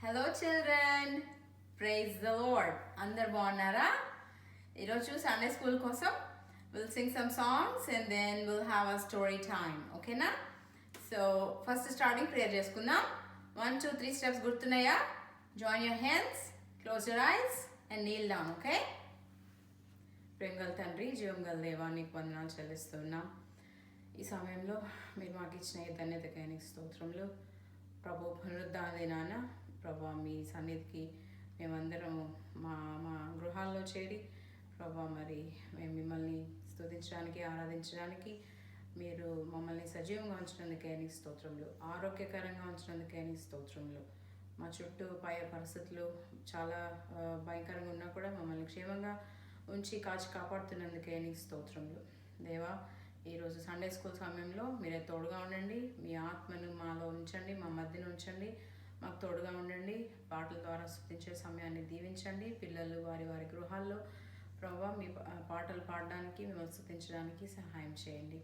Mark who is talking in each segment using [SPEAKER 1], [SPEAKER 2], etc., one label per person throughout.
[SPEAKER 1] Hello children, praise the Lord. Andar bagunnara? Iroju Sunday school kosam we'll sing some songs and then we'll have a story time. Okay na? So first starting prayer cheskundam. 1 2 3 steps gurtunnaya. Join your hands, close your eyes and kneel down, okay? ప్రేమగల తండ్రి జీవం గల దేవా నీకు వందనాలు చెల్లిస్తున్నాం. ఈ సమయంలో మీరు మాకు ఇచ్చిన ఈ ధన్యతకై నీకు స్తోత్రములు. ప్రభు పునరుద్ధాన దినాన ప్రభా మీ సన్నిధికి మేమందరము మా మా గృహాల్లో చేరి ప్రభా మరి మేము మిమ్మల్ని స్తుతించడానికి ఆరాధించడానికి మీరు మమ్మల్ని సజీవంగా ఉంచినందుకే నీకు స్తోత్రములు, ఆరోగ్యకరంగా ఉంచినందుకే నీకు స్తోత్రములు. మా చుట్టూ పై పరిస్థితులు చాలా భయంకరంగా ఉన్నా కూడా మమ్మల్ని క్షేమంగా ఉంచి కాచి కాపాడుతున్నందుకే నీకు స్తోత్రములు. దేవా, ఈరోజు సండే స్కూల్ సమయంలో మీరే తోడుగా ఉండండి, మీ ఆత్మను మాలో ఉంచండి, మా మధ్యన ఉంచండి, మాకు తోడుగా ఉండండి. పాటల ద్వారా స్తుతించే సమయాన్ని దీవించండి. పిల్లలు వారి వారి గృహాల్లో ప్రభావ మీ పాటలు పాడడానికి మిమ్మల్ని స్తుతించడానికి సహాయం చేయండి.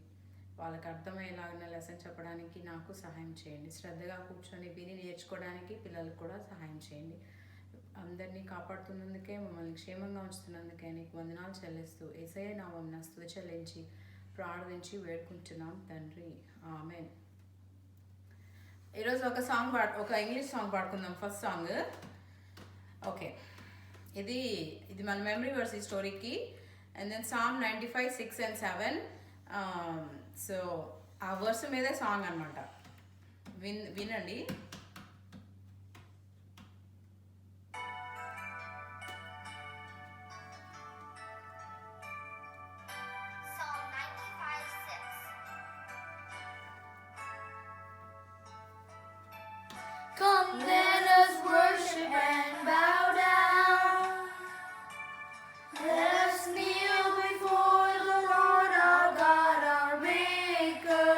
[SPEAKER 1] వాళ్ళకి అర్థమయ్యేలాగిన లెసన్ చెప్పడానికి నాకు సహాయం చేయండి. శ్రద్ధగా కూర్చొని విని నేర్చుకోవడానికి పిల్లలకు కూడా సహాయం చేయండి. అందరినీ కాపాడుతున్నందుకే మమ్మల్ని క్షేమంగా ఉంచుతున్నందుకే నీకు వందనాలు చెల్లిస్తూ యేసయ్య నామమున స్తుతి చెల్లించి ప్రార్థించి వేడుకుంటున్నాం తండ్రి, ఆమెన్. ఈరోజు ఒక ఇంగ్లీష్ సాంగ్ పాడుకుందాం. ఫస్ట్ సాంగ్ ఓకే, ఇది మన మెమరీ వర్స్ ఈ స్టోరీకి. And then Psalm 95 6 and 7. So ఆ వర్స్ మీదే సాంగ్ అనమాట. వినండి.
[SPEAKER 2] Come, let us worship and bow down. Let us kneel before the Lord our God, our Maker.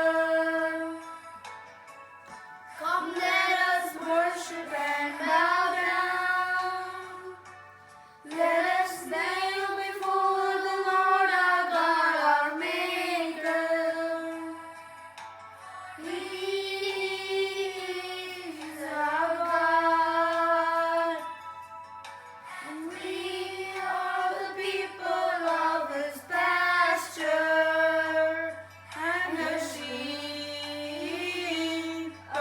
[SPEAKER 2] Come, let us worship and bow down. Let us kneel before the Lord our God, our Maker. He is our God, and we are the people of His pasture, and the sheep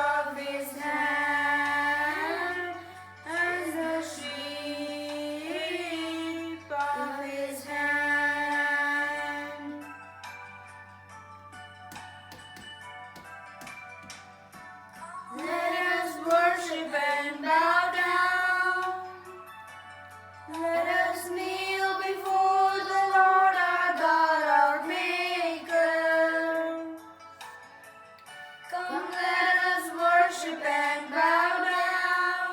[SPEAKER 2] of His hand, and the sheep of His hand. Let us worship and bow down. Let us kneel before the Lord our God, our Maker. Come, let us worship and bow down.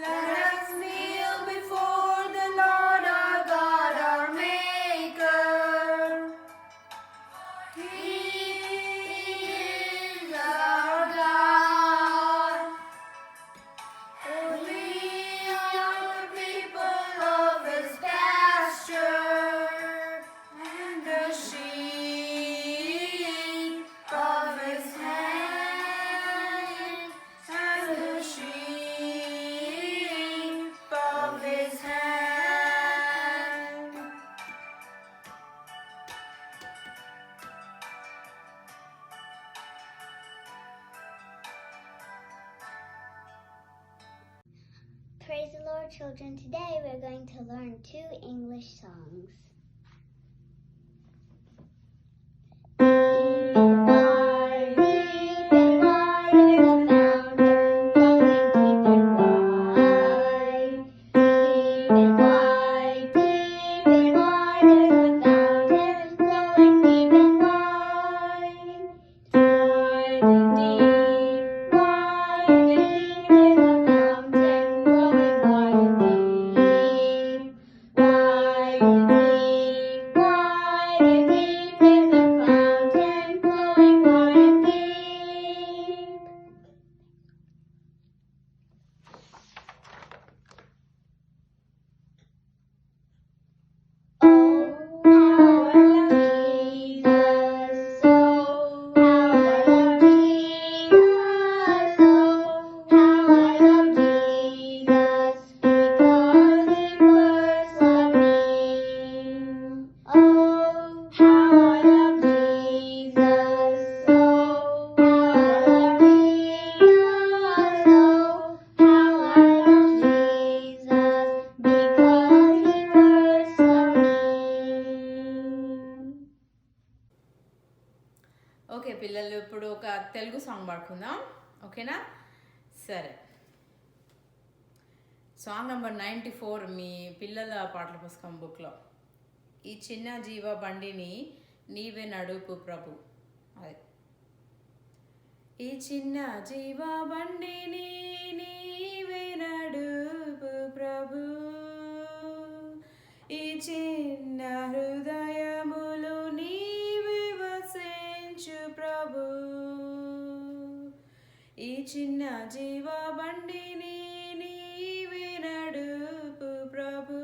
[SPEAKER 2] Let us kneel before the Lord our God, our Maker. He is our God, and we are the people of His pasture, and the sheep of His hand, and the sheep of His hand.
[SPEAKER 3] Praise the Lord, children. Today we're going to learn 2 English songs. Deep and wide is the fountain, flowing deep and wide. Deep and wide, deep and wide is the fountain, flowing deep and wide. Wide and deep, wide and deep is the fountain, flowing wide and deep. Wide and deep.
[SPEAKER 1] Telugu song పాడుకుందాం, ఓకేనా? సరే, song number 94 మీ పిల్లల పాటల పుస్తకం బుక్లో. ఈ చిన్న జీవ బండిని నీవే నడుపు ప్రభు. అదే, ఈ చిన్న జీవ బండిని నీవే నడుపు ప్రభు, ఈ చిన్న హృదయములు నీవే వసించు ప్రభు, ఈ చిన్న జీవ బండిని నీవే నడుపు ప్రభు,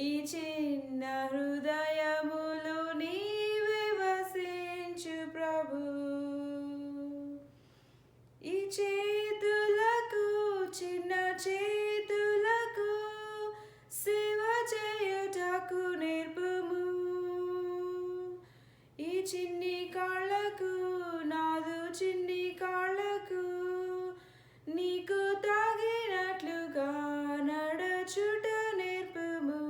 [SPEAKER 1] ఈ చిన్న హృదయములు నీవే వసించు ప్రభు, ఈ చేతులకు చిన్న చేతులకు సేవ చేయుటకు నేర్పుము, ఈ చిన్ని కాళ్ళకు నాదు చిన్ని కాళ్ళకు నీకు తాగినట్లుగా నడచుట నేర్పుము,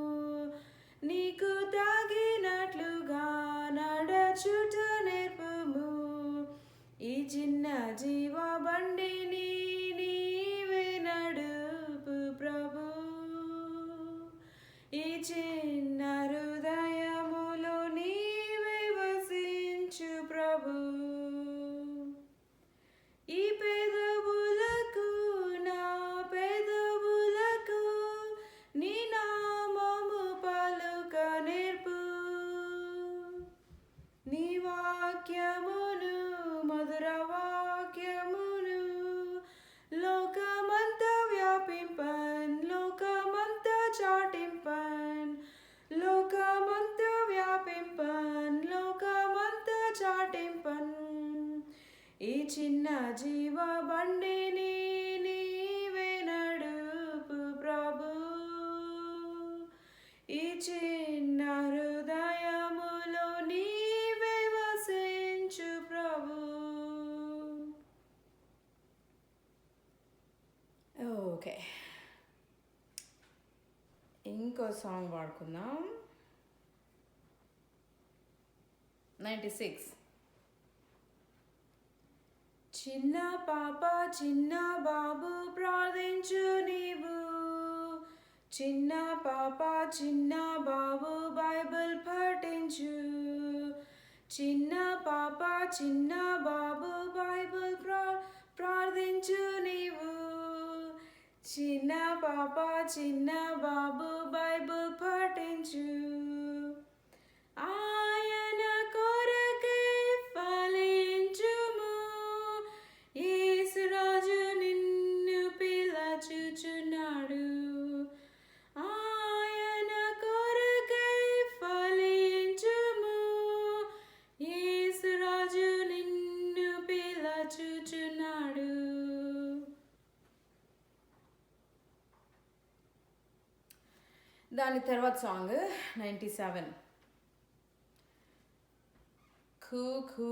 [SPEAKER 1] నీకు తాగినట్లుగా నడచుట నేర్పుము, ఈ చిన్న జీవ బండిని నీవే నడుపు ప్రభు, ఈ చిన్న హృదయములో నీవే వసించు ప్రభు, ఈ పెదవులకు నా పెదవులకు నీ నామము పలుక నేర్పు, నీ వాక్యమును మధుర వాక్యమును లోకమంతా వ్యాపింపన్, లోకమంతా చాటింపన్, లోకమంతా వ్యాపింపన్, లోకమంతా చాటింపన్, ఈ చిన్న జీవ బండిని నీవే నడుపు ప్రభు, ఈ చిన్న హృదయములో నీవే వసించు ప్రభు. ఓకే, ఇంకో సాంగ్ పాడుకుందాం. 96. చిన్న పాప చిన్న బాబు ప్రార్థించు నీవు, చిన్న పాప చిన్న బాబు బైబిల్ పఠించు, చిన్న పాప చిన్న బాబు బైబిల్ ప్రార్థించు నీవు, చిన్న పాప చిన్న బాబు బైబిల్ పఠించు, ఆయన కొరకే ఫలించుము, యేసురాజు నిన్ను పిలచుచున్నాడు, ఆయన కొరకే ఫలించుము, యేసురాజు నిన్ను పిలచుచున్నాడు. దాని తర్వాత సాంగ్ 97. ఖూ ఖూ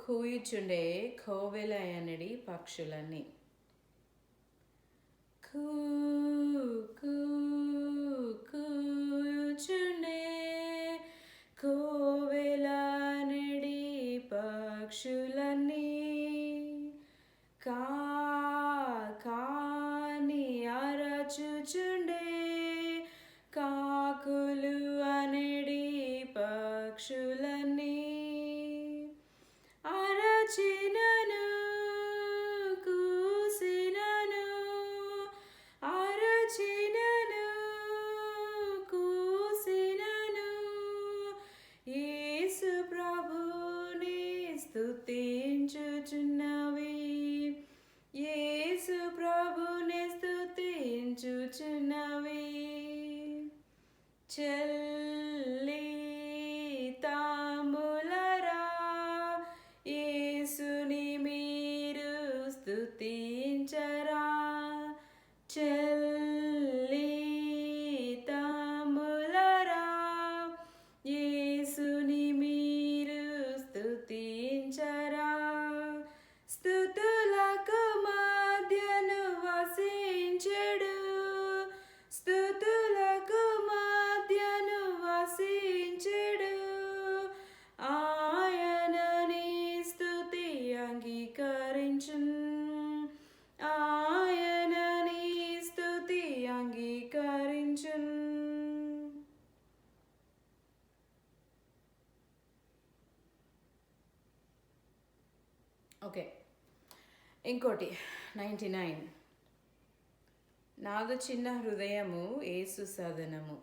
[SPEAKER 1] ఖూయుచుండే కోవెలయనడి పక్షులన్నీ, ఖూ ఖూ ఖూయుచుండే కోవెలనడి పక్షులన్నీ, కా కాని అరచుచుండే కాకులు అనడి పక్షులన్నీ, అరచినను కూసినను, అరచినను కూసినను, యేసు ప్రభుని స్తుతి ఇంకోటి 99. నాదు చిన్న హృదయము యేసు సదనము.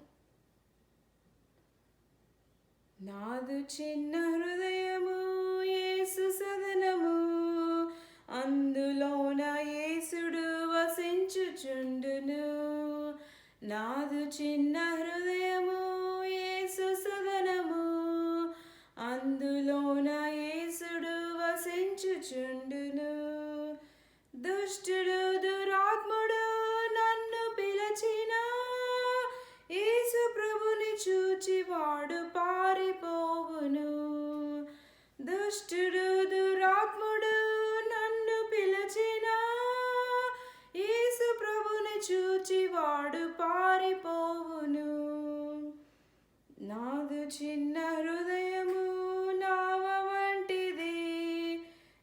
[SPEAKER 1] నాదు చిన్న హృదయము యేసు సదనము, అందులోన యేసుడు వసించుచుండును. నాదు చిన్న హృదయము యేసు సదనము, అందులోన యేసుడు వసించుచుండును. దుష్టుడు దురాత్ముడు నన్ను పిలచిన, యేసు ప్రభుని చూచి వాడు పారిపోవును. దుష్టుడు దురాత్ముడు నన్ను పిలచిన, యేసు ప్రభుని చూచి వాడు పారిపోవును. నాదు చిన్న హృదయము నావ వంటిది,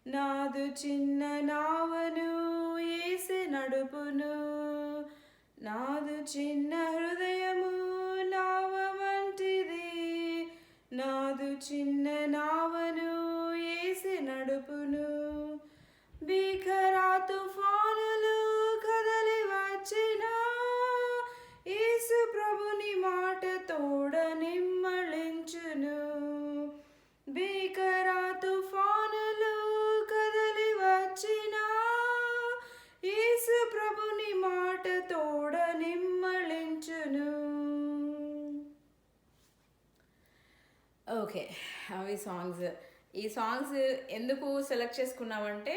[SPEAKER 1] నాదు చిన్న నావను యేసే నడుపును. నాదు చిన్న హృదయము నావ వంటిది, నాదు చిన్న నావను యేసే నడుపును. భీకర తుఫానులు కదలి వచ్చిన, యేసు ప్రభుని మాట తోడ నిమ్మళించును. భీకర తుఫానులు కదలి వచ్చిన, యేసు ప్రభుని మాట తోడ నిమ్మళించును. ఓకే, అవి సాంగ్స్. ఈ సాంగ్స్ ఎందుకు సెలెక్ట్ చేసుకున్నామంటే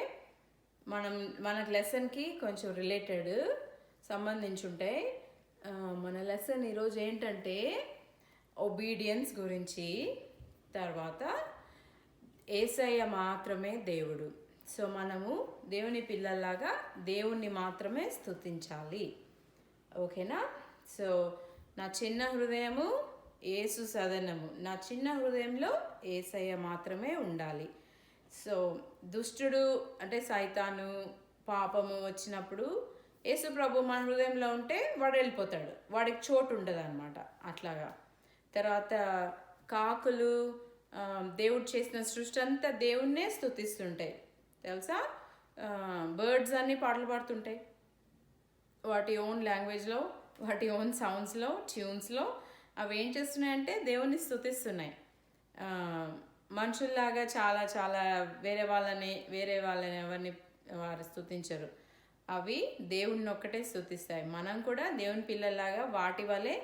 [SPEAKER 1] మనకు లెసన్కి కొంచెం రిలేటెడ్ సంబంధించి ఉంటాయి. మన లెసన్ ఈరోజు ఏంటంటే ఒబీడియన్స్ గురించి, తర్వాత యేసయ్య మాత్రమే దేవుడు. సో మనము దేవుని పిల్లల్లాగా దేవుణ్ణి మాత్రమే స్తుతించాలి. ఓకేనా? సో నా చిన్న హృదయము యేసు సదనము, నా చిన్న హృదయంలో యేసయ్య మాత్రమే ఉండాలి. సో దుష్టుడు అంటే సైతాను పాపము వచ్చినప్పుడు యేసు ప్రభు మన హృదయంలో ఉంటే వాడు వెళ్ళిపోతాడు, వాడికి చోటు ఉండదు అనమాట. అట్లాగా తర్వాత కాకులు దేవుడు చేసిన సృష్టి అంతా దేవుణ్ణే స్తుతిస్తుంటాయి తెలుసా. బర్డ్స్ అన్నీ పాటలు పాడుతుంటాయి వాటి ఓన్ లాంగ్వేజ్లో, వాటి ఓన్ సౌండ్స్లో, ట్యూన్స్లో. అవి ఏం చేస్తున్నాయంటే దేవుణ్ణి స్తుతిస్తున్నాయి. మనుషుల్లాగా చాలా చాలా వేరే వాళ్ళని ఎవరిని వారు స్తుతించరు. అవి దేవుణ్ణి ఒక్కటే స్తుతిస్తాయి. మనం కూడా దేవుని పిల్లల్లాగా వాటి వలె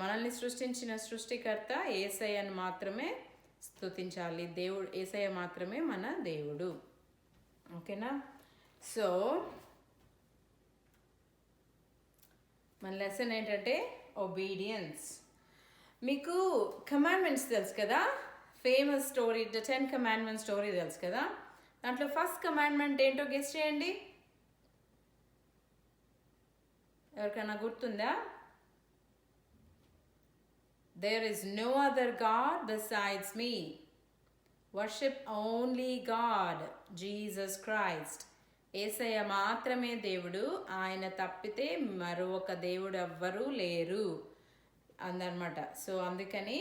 [SPEAKER 1] మనల్ని సృష్టించిన సృష్టికర్త యేసయ్యను మాత్రమే స్తుతించాలి. యేసయ్య మాత్రమే మన దేవుడు. ఓకేనా? సో మన లెసన్ ఏంటంటే ఒబీడియన్స్. మీకు కమాండ్మెంట్స్ తెలుసు కదా, famous story the 10 commandments story తెలుసు కదా. దాంట్లో ఫస్ట్ కమాండ్మెంట్ ఏంటో గెస్ చేయండి. ఎవరికైనా గుర్తుందా? There is no other God besides me. Worship only God, Jesus Christ. యేసయ్య మాత్రమే దేవుడు, ఆయన తప్పితే మరొక దేవుడు ఎవ్వరూ లేరు అందనమాట. సో అందుకని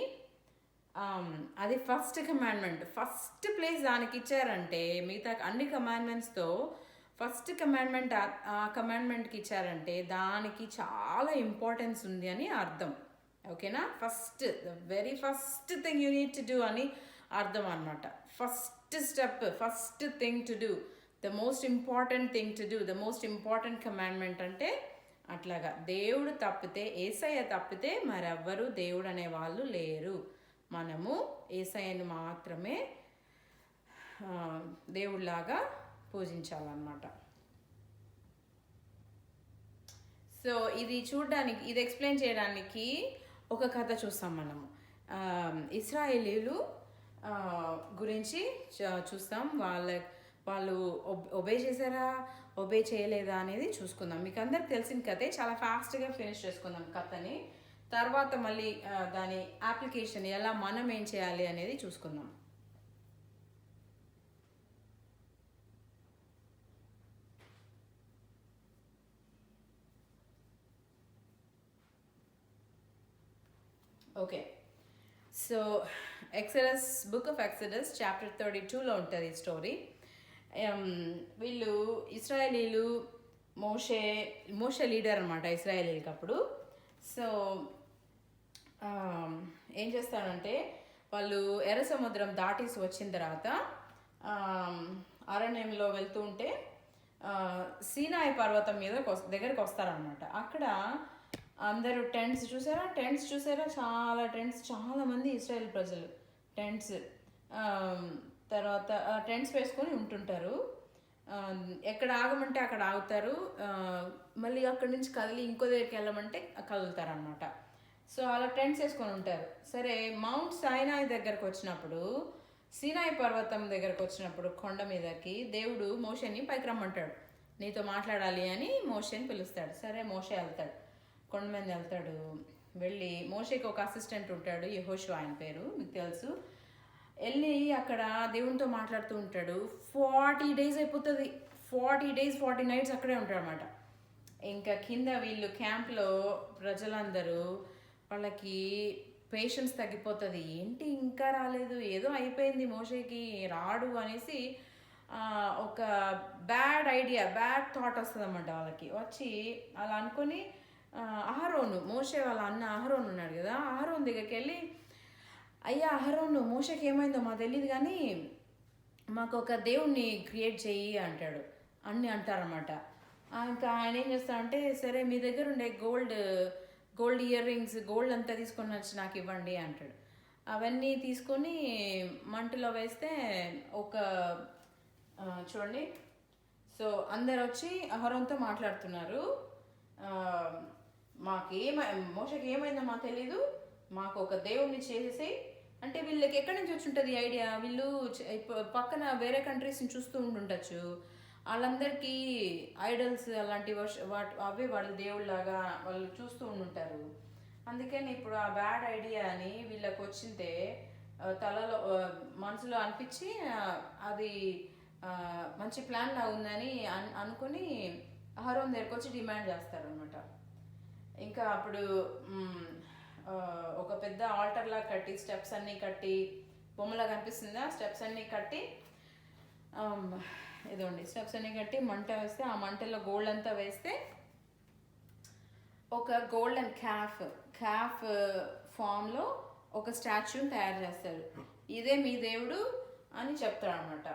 [SPEAKER 1] అది ఫస్ట్ కమాండ్మెంట్. ఫస్ట్ ప్లేస్ దానికి ఇచ్చారంటే మిగతా అన్ని కమాండ్మెంట్స్తో ఫస్ట్ కమాండ్మెంట్ ఆ కమాండ్మెంట్కి ఇచ్చారంటే దానికి చాలా ఇంపార్టెన్స్ ఉంది అని అర్థం. ఓకేనా? First the very first thing you need to do అని అర్థం అనమాట. First step, first thing to do, the most important thing to do, the most important commandment అంటే అట్లాగా దేవుడు తప్పితే, యేసయ్య తప్పితే మరెవ్వరూ దేవుడు అనే వాళ్ళు లేరు. మనము యేసయ్యను మాత్రమే దేవుడిలాగా పూజించాలన్నమాట. సో ఇది చూడడానికి, ఇది ఎక్స్ప్లెయిన్ చేయడానికి ఒక కథ చూస్తాం మనము. ఇశ్రాయేలీలు గురించి చూస్తాం. వాళ్ళు ఒబే చేశారా, ఒబే చేయలేదా అనేది చూసుకుందాం. మీకు అందరికి తెలిసిన కథే, చాలా ఫాస్ట్గా ఫినిష్ చేసుకుందాం కథని. తర్వాత మళ్ళీ దాని అప్లికేషన్ ఎలా మనం ఏం చేయాలి అనేది చూసుకుందాం. Okay, so book of Exodus chapter 32లో ఉంటుంది ఈ స్టోరీ. వీళ్ళు ఇస్రాయేలీలు మోషే లీడర్ అనమాట ఇస్రాయేలీలకి అప్పుడు. సో ఏం చేస్తాడంటే వాళ్ళు ఎర్ర సముద్రం దాటేసి వచ్చిన తర్వాత అరణ్యంలో వెళ్తూ ఉంటే సీనాయి పర్వతం మీద దగ్గరికి వస్తారనమాట. అక్కడ అందరూ టెంట్స్ చూసారా, చాలా టెంట్స్, చాలామంది ఇస్రాయేల్ ప్రజలు టెంట్స్, తర్వాత టెంట్స్ వేసుకొని ఉంటుంటారు. ఎక్కడ ఆగమంటే అక్కడ ఆగుతారు, మళ్ళీ అక్కడి నుంచి కదిలి ఇంకో దగ్గరికి వెళ్ళమంటే కదులుతారు అనమాట. సో అలా టెంట్స్ వేసుకొని ఉంటారు. సరే, మౌంట్ సైనాయి దగ్గరకు వచ్చినప్పుడు, సీనాయి పర్వతం దగ్గరకు వచ్చినప్పుడు కొండ మీదకి దేవుడు మోషేని పైకి రమ్మంటాడు, నీతో మాట్లాడాలి అని మోషేని పిలుస్తాడు. సరే, మోషే వెళ్తాడు, కొండ మీద వెళ్తాడు. వెళ్ళి మోషేకి ఒక అసిస్టెంట్ ఉంటాడు, యెహోషువ ఆయన పేరు, మీకు తెలుసు. వెళ్ళి అక్కడ దేవునితో మాట్లాడుతూ ఉంటాడు. 40 days అయిపోతుంది. 40 days 40 nights అక్కడే ఉంటాడు అనమాట. ఇంకా కింద వీళ్ళు క్యాంప్లో ప్రజలందరూ, వాళ్ళకి పేషెన్స్ తగ్గిపోతుంది. ఏంటి ఇంకా రాలేదు, ఏదో అయిపోయింది మోషేకి, రాడు అనేసి ఒక బ్యాడ్ థాట్ వస్తుంది అన్నమాట వాళ్ళకి. వచ్చి అలా అనుకొని మోషే వాళ్ళ అన్న అహరోన్ ఉన్నాడు కదా, అహరోన్ దగ్గరికి వెళ్ళి, అయ్యా అహరోను, మోషకి ఏమైందో మాకు తెలియదు కానీ మాకు ఒక దేవుణ్ణి క్రియేట్ చెయ్యి అంటాడు. అంటారనమాట. ఇంకా ఆయన ఏం చేస్తాడంటే, సరే మీ దగ్గర ఉండే గోల్డ్ ఇయర్ రింగ్స్, గోల్డ్ అంతా తీసుకొని వచ్చి నాకు ఇవ్వండి అంటాడు. అవన్నీ తీసుకొని మంటలో వేస్తే చూడండి. సో అందరు వచ్చి అహరోన్తో మాట్లాడుతున్నారు, మోషకి ఏమైందో మాకు తెలీదు, మాకు ఒక దేవుణ్ణి చేసేసి అంటే. వీళ్ళకి ఎక్కడి నుంచి వచ్చి ఉంటుంది ఐడియా? వీళ్ళు పక్కన వేరే కంట్రీస్ని చూస్తూ ఉంటుండొచ్చు, వాళ్ళందరికీ ఐడల్స్ అలాంటివి అవే వాళ్ళు దేవుళ్ళలాగా వాళ్ళు చూస్తూ ఉండుంటారు. అందుకని ఇప్పుడు ఆ బ్యాడ్ ఐడియా అని వీళ్ళకి వచ్చిందే తలలో మనసులో అనిపించి అది మంచి ప్లాన్ లా ఉందని అనుకుని అహరోన్ దగ్గరకు వచ్చి డిమాండ్ చేస్తారనమాట. ఇంకా అప్పుడు ఒక పెద్ద ఆల్టర్ లా కట్టి, స్టెప్స్ అన్నీ కట్టి, బొమ్మలా కనిపిస్తుందా, స్టెప్స్ అన్నీ కట్టి, ఇదండి స్టెప్స్ అన్నీ కట్టి మంట వేస్తే, ఆ మంటలో గోల్డ్ అంతా వేస్తే ఒక గోల్డెన్ క్యాఫ్ ఫామ్లో ఒక స్టాచ్యూని తయారు చేస్తారు. ఇదే మీ దేవుడు అని చెప్తాడు అనమాట.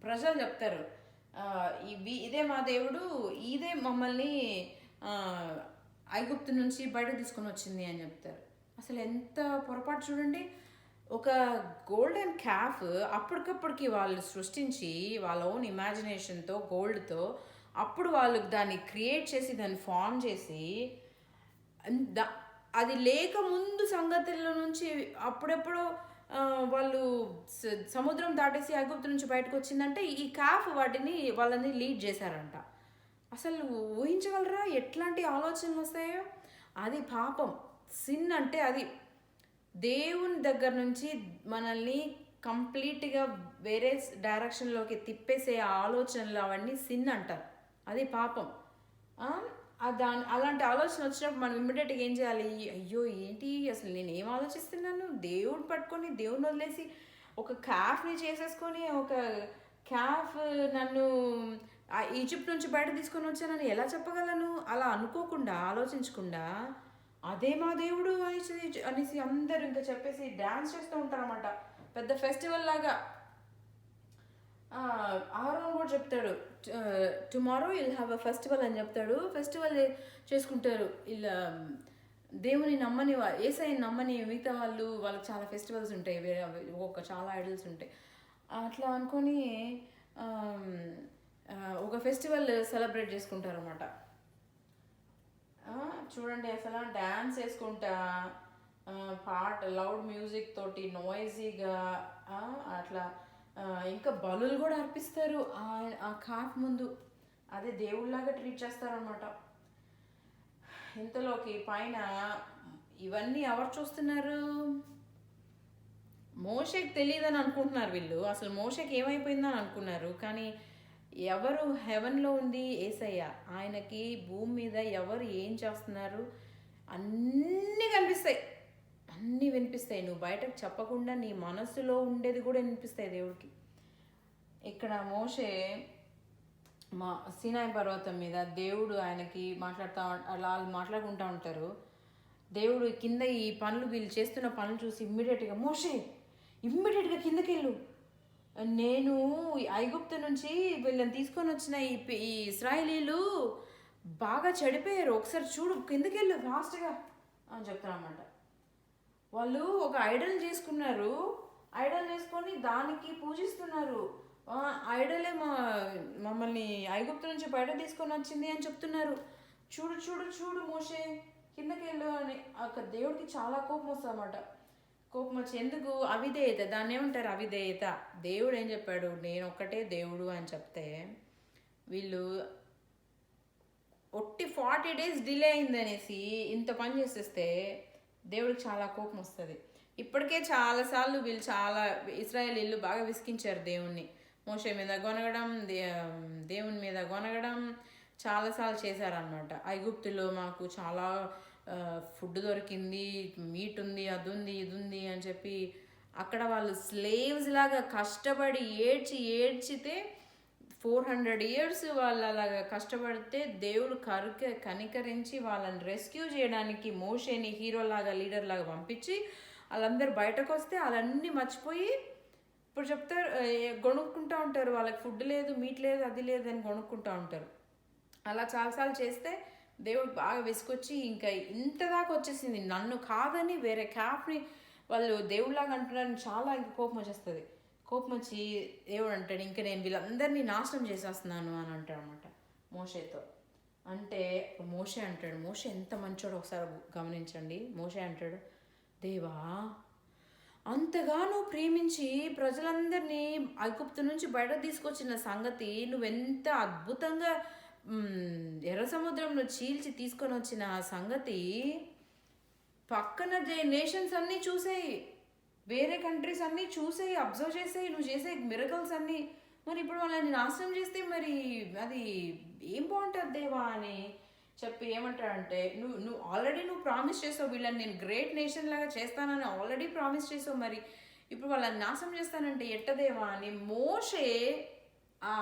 [SPEAKER 1] ప్రజలు చెప్తారు, ఇదే మా దేవుడు, ఇదే మమ్మల్ని ఐగుప్తు నుంచి బయటకు తీసుకొని వచ్చింది అని చెప్తారు. అసలు ఎంత పొరపాటు చూడండి. ఒక గోల్డెన్ క్యాఫ్ అప్పటికప్పటికి వాళ్ళు సృష్టించి వాళ్ళ ఓన్ ఇమాజినేషన్తో, గోల్డ్తో, అప్పుడు వాళ్ళు దాన్ని క్రియేట్ చేసి దాన్ని ఫామ్ చేసి, అది లేక ముందు సంగతుల నుంచి అప్పుడెప్పుడు వాళ్ళు సముద్రం దాటేసి ఐగుప్తు నుంచి బయటకు వచ్చిందంటే ఈ క్యాఫ్ వాళ్ళని లీడ్ చేశారంట. అసలు ఊహించగలరా ఎట్లాంటి ఆలోచనలు వస్తాయో? అది పాపం, సిన్ అంటే అది. దేవుని దగ్గర నుంచి మనల్ని కంప్లీట్గా వేరే డైరెక్షన్లోకి తిప్పేసే ఆలోచనలు అవన్నీ సిన్ అంటారు. అది పాపం. అలాంటి ఆలోచన వచ్చినప్పుడు మనం ఇమ్మీడియట్గా ఏం చేయాలి? అయ్యో ఏంటి అసలు నేను ఏం ఆలోచిస్తున్నాను, దేవుడిని పట్టుకొని దేవుడిని వదిలేసి ఒక క్యాఫ్ని చేసేసుకొని, ఒక క్యాఫ్ నన్ను ఈజిప్ట్ నుంచి బయట తీసుకొని వచ్చానని ఎలా చెప్పగలను? అలా అనుకోకుండా, ఆలోచించకుండా అదే మా దేవుడు అనేసి అందరూ ఇంకా చెప్పేసి డ్యాన్స్ చేస్తూ ఉంటారన్నమాట, పెద్ద ఫెస్టివల్ లాగా. అహరోన్ కూడా చెప్తాడు, tomorrow will have a festival అని చెప్తాడు. ఫెస్టివల్ చేసుకుంటారు ఇలా. దేవుని నమ్మని యేసయ్యని నమ్మని మిగతా వాళ్ళకి చాలా ఫెస్టివల్స్ ఉంటాయి, వేరే చాలా ఐడల్స్ ఉంటాయి. అట్లా అనుకొని ఒక ఫెస్టివల్ సెలబ్రేట్ చేసుకుంటారు అన్నమాట. చూడండి అసలు డ్యాన్స్ వేసుకుంటా, లౌడ్ మ్యూజిక్ తోటి నాయిజీగా అట్లా. ఇంకా బలులు కూడా అర్పిస్తారు ఆ కాఫ్ ముందు, అదే దేవుళ్ళలాగా ట్రీట్ చేస్తారనమాట. ఇంతలోకి పైన ఇవన్నీ ఎవరు చూస్తున్నారు? మోషేకి తెలియదని అనుకుంటున్నారు వీళ్ళు. అసలు మోషేకి ఏమైపోయిందని అనుకున్నారు. కానీ ఎవరు హెవెన్లో ఉంది? యేసయ్య. ఆయనకి భూమి మీద ఎవరు ఏం చేస్తున్నారు అన్నీ కనిపిస్తాయి. అన్నీ వినిపిస్తాయి. నువ్వు బయటకు చెప్పకుండా నీ మనసులో ఉండేది కూడా వినిపిస్తాయి దేవుడికి. ఇక్కడ మోషే సీనాయి పర్వతం మీద దేవుడు ఆయనకి అలా మాట్లాడుకుంటూ ఉంటారు. దేవుడు కింద ఈ పనులు వీళ్ళు చేస్తున్న పనులు చూసి ఇమ్మీడియట్గా మోషే ఇమ్మీడియట్గా కిందకి వెళ్ళు, నేను ఐగుప్తు నుంచి వీళ్ళని తీసుకొని వచ్చిన ఈ ఇశ్రాయేలీలు బాగా చెడిపోయారు, ఒకసారి చూడు, కిందకి వెళ్ళు ఫాస్ట్గా అని చెప్తారన్నమాట. వాళ్ళు ఒక ఐడల్ చేసుకున్నారు, ఐడల్ చేసుకొని దానికి పూజిస్తున్నారు. ఐడలే మమ్మల్ని ఐగుప్తు నుంచి బయట తీసుకొని వచ్చింది అని చెప్తున్నారు. చూడు చూడు చూడు మోషే కిందకి వెళ్ళు అని. అక్కడ దేవుడికి చాలా కోపం వస్తుంది అన్నమాట. కోపం వచ్చి ఎందుకు అవిధేయత, దాన్ని ఏమంటారు అవిధేయత. దేవుడు ఏం చెప్పాడు, నేను ఒక్కటే దేవుడు అని చెప్తే వీళ్ళు ఒట్టి 40 days డిలే అయిందనేసి ఇంత పని చేసేస్తే దేవుడికి చాలా కోపం వస్తుంది. ఇప్పటికే చాలాసార్లు వీళ్ళు ఇశ్రాయేలీలు బాగా విసికించారు దేవుణ్ణి. మోషే మీద గొనగడం, దేవుని మీద గొనగడం చాలాసార్లు చేశారనమాట. ఐగుప్తులో మాకు చాలా ఫుడ్ దొరికింది, మీట్ ఉంది, అది ఉంది, ఇది ఉంది అని చెప్పి అక్కడ వాళ్ళు స్లేవ్స్ లాగా కష్టపడి ఏడ్చితే 400 years వాళ్ళు అలాగా కష్టపడితే దేవుడు కనికరించి వాళ్ళని రెస్క్యూ చేయడానికి మోషేని హీరోలాగా లీడర్ లాగా పంపించి వాళ్ళందరూ బయటకు వస్తే వాళ్ళన్నీ మర్చిపోయి ఇప్పుడు చెప్తారు గొనుక్కుంటూ ఉంటారు. వాళ్ళకి ఫుడ్ లేదు, మీట్ లేదు, అది లేదు అని గొనుక్కుంటూ ఉంటారు. అలా చాలాసార్లు చేస్తే దేవుడు బాగా విసుకొచ్చి ఇంకా ఇంతదాకా వచ్చేసింది, నన్ను కాదని వేరే క్యాప్ని వాళ్ళు దేవుడిలాగా అంటున్నారని చాలా ఇంకా కోపం వచ్చేస్తుంది. కోపం వచ్చి దేవుడు అంటాడు, ఇంకా నేను వీళ్ళందరినీ నాశనం చేసేస్తున్నాను అని అంటాడు అనమాట మోషేతో. అంటే మోషే అంటాడు, మోషే ఎంత మంచోడో ఒకసారి గమనించండి. మోషే అంటాడు, దేవా అంతగానో ప్రేమించి ప్రజలందరినీ ఐగుప్తు నుంచి బయట తీసుకొచ్చిన సంగతి నువ్వెంత అద్భుతంగా ఎర్ర సముద్రంలో చీల్చి తీసుకొని వచ్చిన సంగతి పక్కన నేషన్స్ అన్నీ చూసేయి, వేరే కంట్రీస్ అన్నీ చూసేయి, అబ్జర్వ్ చేసేయి, నువ్వు చేసే మిరకల్స్ అన్నీ. మరి ఇప్పుడు వాళ్ళని నాశనం చేస్తే మరి అది ఏం బాగుంటుంది దేవా అని చెప్పి ఏమంటాడంటే, నువ్వు ఆల్రెడీ ప్రామిస్ చేసావు వీళ్ళని నేను గ్రేట్ నేషన్ లాగా చేస్తానని ఆల్రెడీ ప్రామిస్ చేసావు, మరి ఇప్పుడు వాళ్ళని నాశనం చేస్తానంటే ఎట్టదేవా అని మోషే ఆ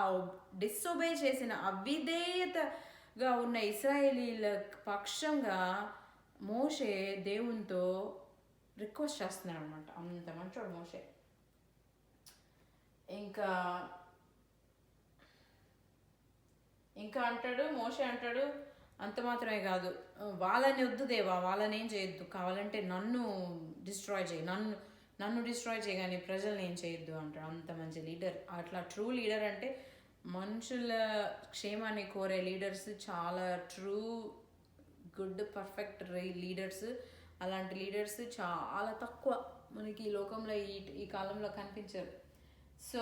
[SPEAKER 1] డిస్ఒబే చేసిన అవిధేయతగా ఉన్న ఇశ్రాయేలీల పక్షంగా మోషే దేవునితో రిక్వెస్ట్ చేస్తున్నాడు అనమాట. అంత మంచోడు మోషే. ఇంకా అంటాడు మోషే అంటాడు, అంత మాత్రమే కాదు, వాళ్ళని వద్దు దేవా, వాళ్ళని ఏం చేయొద్దు, కావాలంటే నన్ను డిస్ట్రాయ్ చేయి, నన్ను డిస్ట్రాయ్ చేయగానే ప్రజల్ని ఏం చేయొద్దు అంటాడు. అంత మంచి లీడర్. అట్లా ట్రూ లీడర్ అంటే మనుషుల క్షేమాన్ని కోరే లీడర్స్ చాలా ట్రూ గుడ్ పర్ఫెక్ట్ లీడర్స్. అలాంటి లీడర్స్ చాలా తక్కువ మనకి ఈ లోకంలో ఈ కాలంలో కనిపించారు. సో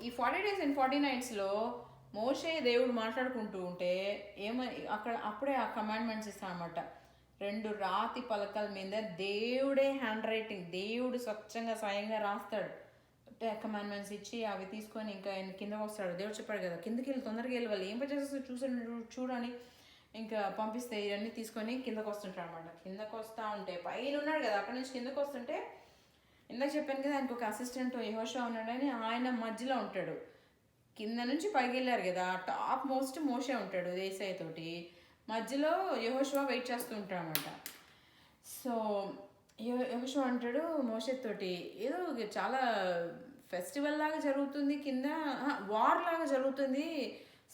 [SPEAKER 1] ఈ 40 days and 40 nights మోషే దేవుడు మాట్లాడుకుంటూ ఉంటే అప్పుడే ఆ కమాండ్మెంట్స్ ఇస్తానమాట. 2 రాతి పలకల మీద దేవుడే హ్యాండ్ రైటింగ్, దేవుడు స్వయంగా రాస్తాడు కమాండ్మెంట్స్ ఇచ్చి అవి తీసుకొని ఇంకా ఆయన కిందకు వస్తాడు. దేవుడు చెప్పాడు కదా, కిందకి వెళ్ళి తొందరగా వెళ్ళి వాళ్ళు ఏం చేస్తారు చూడని ఇంకా పంపిస్తే ఇవన్నీ తీసుకొని కిందకు వస్తుంటాడు అనమాట. కిందకు వస్తూ ఉంటే పైన ఉన్నాడు కదా, అక్కడి నుంచి కిందకు వస్తుంటే ఇందాక చెప్పాను కదా ఆయనకు ఒక అసిస్టెంట్ యెహోషువ ఉన్నాడని, ఆయన మధ్యలో ఉంటాడు. కింద నుంచి పైకి వెళ్ళారు కదా, టాప్ మోస్ట్ మోషే ఉంటాడు యేసయ్య తోటి, మధ్యలో యెహోషువ వెయిట్ చేస్తూ ఉంటాడు అనమాట. సో యెహోషువ అంటాడు మోషే తోటి, ఏదో చాలా ఫెస్టివల్ లాగా జరుగుతుంది, కింద వార్ లాగా జరుగుతుంది,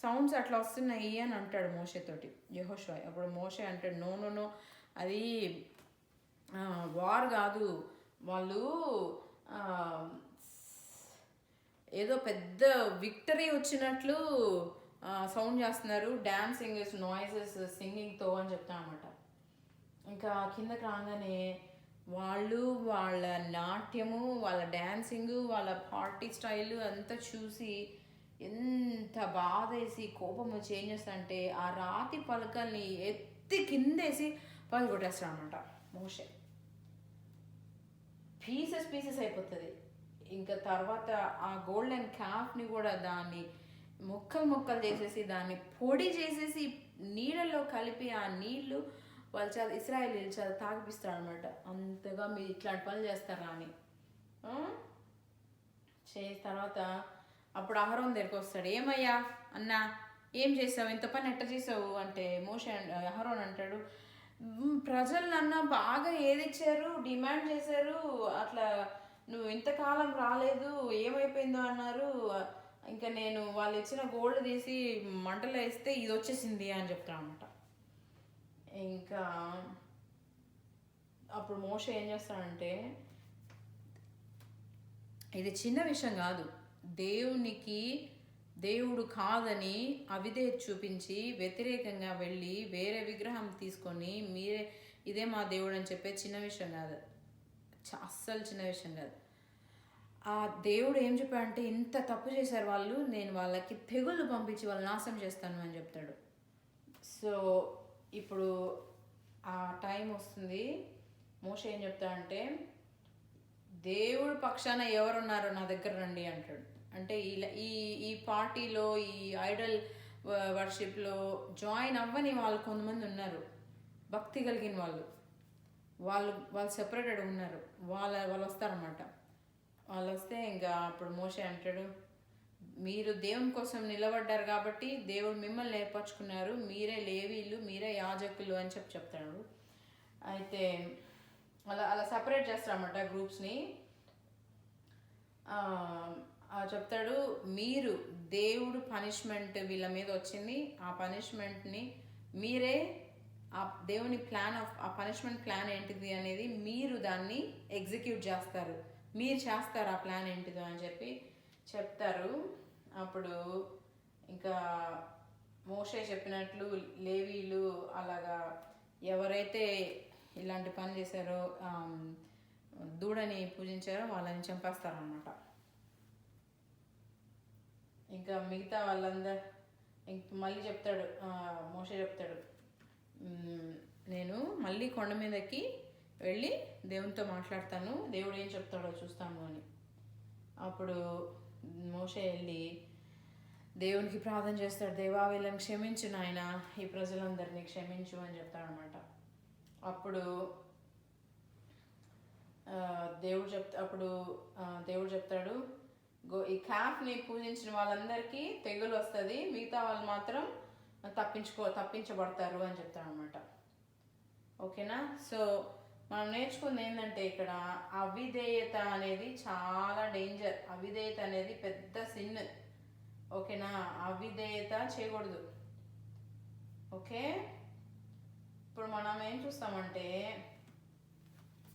[SPEAKER 1] సౌండ్స్ అట్లా వస్తున్నాయి అని అంటాడు మోషే తోటి యెహోషువ. అప్పుడు మోషే అంటాడు, నో అది వార్ కాదు, వాళ్ళు ఏదో పెద్ద విక్టరీ వచ్చినట్లు సౌండ్ చేస్తున్నారు, డాన్సింగ్ నాయిసెస్ సింగింగ్తో అని చెప్తాను అనమాట. ఇంకా కిందకి రాగానే వాళ్ళు వాళ్ళ నాట్యము, వాళ్ళ డాన్సింగ్, వాళ్ళ పార్టీ స్టైల్ అంతా చూసి ఎంత బాధేసి కోపం వచ్చి ఏం చేస్తాడంటే ఆ రాతి పలకల్ని ఎత్తి కిందేసి పగలగొట్టేస్తాడు అనమాట మోషే. పీసెస్ అయిపోతుంది. ఇంకా తర్వాత ఆ గోల్డెన్ క్యాప్ని కూడా దాన్ని ముక్కలు చేసేసి దాన్ని పొడి చేసేసి నీళ్ళల్లో కలిపి ఆ నీళ్ళు వాళ్ళు చాలా ఇస్రాయేలీలు చాలా తాగిపిస్తాడు అనమాట. అంతగా మీరు ఇట్లాంటి పనులు చేస్తారా అని. చేసిన తర్వాత అప్పుడు అహరోన్ దగ్గరికి వస్తాడు. ఏమయ్యా అన్న ఏం చేసావు, ఇంత పని ఎట్ట చేసావు అంటే మోషే అహరోన్ అంటాడు, ప్రజలు నన్ను బాగా ఏదిచ్చారు, డిమాండ్ చేశారు, అట్లా నువ్వు ఇంతకాలం రాలేదు ఏమైపోయిందో అన్నారు, ఇంకా నేను వాళ్ళు ఇచ్చిన గోల్డ్ తీసి మంటలో వేస్తే ఇది వచ్చేసింది అని చెప్తాను అనమాట. ఇంకా అప్పుడు మోషే ఏం చేస్తాడంటే, ఇది చిన్న విషయం కాదు, దేవుడు కాదని అవిధేయత చూపించి వ్యతిరేకంగా వెళ్ళి వేరే విగ్రహం తీసుకొని మీరే ఇదే మా దేవుడు అని చెప్పే చిన్న విషయం కాదు, అస్సలు చిన్న విషయం కాదు. ఆ దేవుడు ఏం చెప్పాడంటే, ఇంత తప్పు చేశారు వాళ్ళు, నేను వాళ్ళకి తెగుళ్ళు పంపించి వాళ్ళు నాశనం చేస్తాను అని చెప్తాడు. సో ఇప్పుడు ఆ టైం వస్తుంది, మోషే ఏం చెప్తాడంటే, దేవుడు పక్షాన ఎవరున్నారో నా దగ్గర రండి అంటాడు. అంటే ఈ పార్టీలో ఈ ఐడల్ వర్షిప్లో జాయిన్ అవ్వని వాళ్ళు కొంతమంది ఉన్నారు, భక్తి కలిగిన వాళ్ళు సెపరేటెడ్ ఉన్నారు, వాళ్ళు వస్తారన్నమాట. వాళ్ళు వస్తే ఇంకా అప్పుడు మోషే అంటాడు, మీరు దేవుని కోసం నిలబడ్డారు కాబట్టి దేవుడు మిమ్మల్ని ఏర్పరచుకున్నారు, మీరే లేవీలు, మీరే యాజకులు అని చెప్తాడు. అయితే అలా సపరేట్ చేస్తారన్నమాట గ్రూప్స్ని. చెప్తాడు, మీరు దేవుడు పనిష్మెంట్ వీళ్ళ మీద వచ్చింది, ఆ పనిష్మెంట్ని మీరే, ఆ దేవుని ఆ పనిష్మెంట్ ప్లాన్ ఏంటిది అనేది మీరు దాన్ని ఎగ్జిక్యూట్ చేస్తారు, మీరు చేస్తారు ఆ ప్లాన్ ఏంటిదో అని చెప్తారు. అప్పుడు ఇంకా మోషే చెప్పినట్లు లేవీలు అలాగా ఎవరైతే ఇలాంటి పని చేశారో, దూడని పూజించారో వాళ్ళని చంపేస్తారనమాట. ఇంకా మిగతా వాళ్ళందరూ మళ్ళీ చెప్తాడు, మోషే చెప్తాడు, నేను మళ్ళీ కొండ మీదకి వెళ్ళి దేవునితో మాట్లాడతాను, దేవుడు ఏం చెప్తాడో చూస్తాను అని. అప్పుడు మోషే వెళ్ళి దేవునికి ప్రార్థన చేస్తాడు, దేవా వీళ్ళని క్షమించు నాయన, ఈ ప్రజలందరినీ క్షమించు అని చెప్తాడనమాట. అప్పుడు దేవుడు చెప్తాడు, ఈ క్యాఫ్ని పూజించిన వాళ్ళందరికీ తెగులు వస్తుంది, మిగతా వాళ్ళు మాత్రం తప్పించబడతారు అని చెప్తాడు అనమాట. ఓకేనా? సో మనం నేర్చుకుంది ఏంటంటే, ఇక్కడ అవిధేయత అనేది చాలా డేంజర్, అవిధేయత అనేది పెద్ద సిన్. ఓకేనా? అవిధేయత చేయకూడదు. ఓకే, ఇప్పుడు మనం ఏం చూస్తామంటే,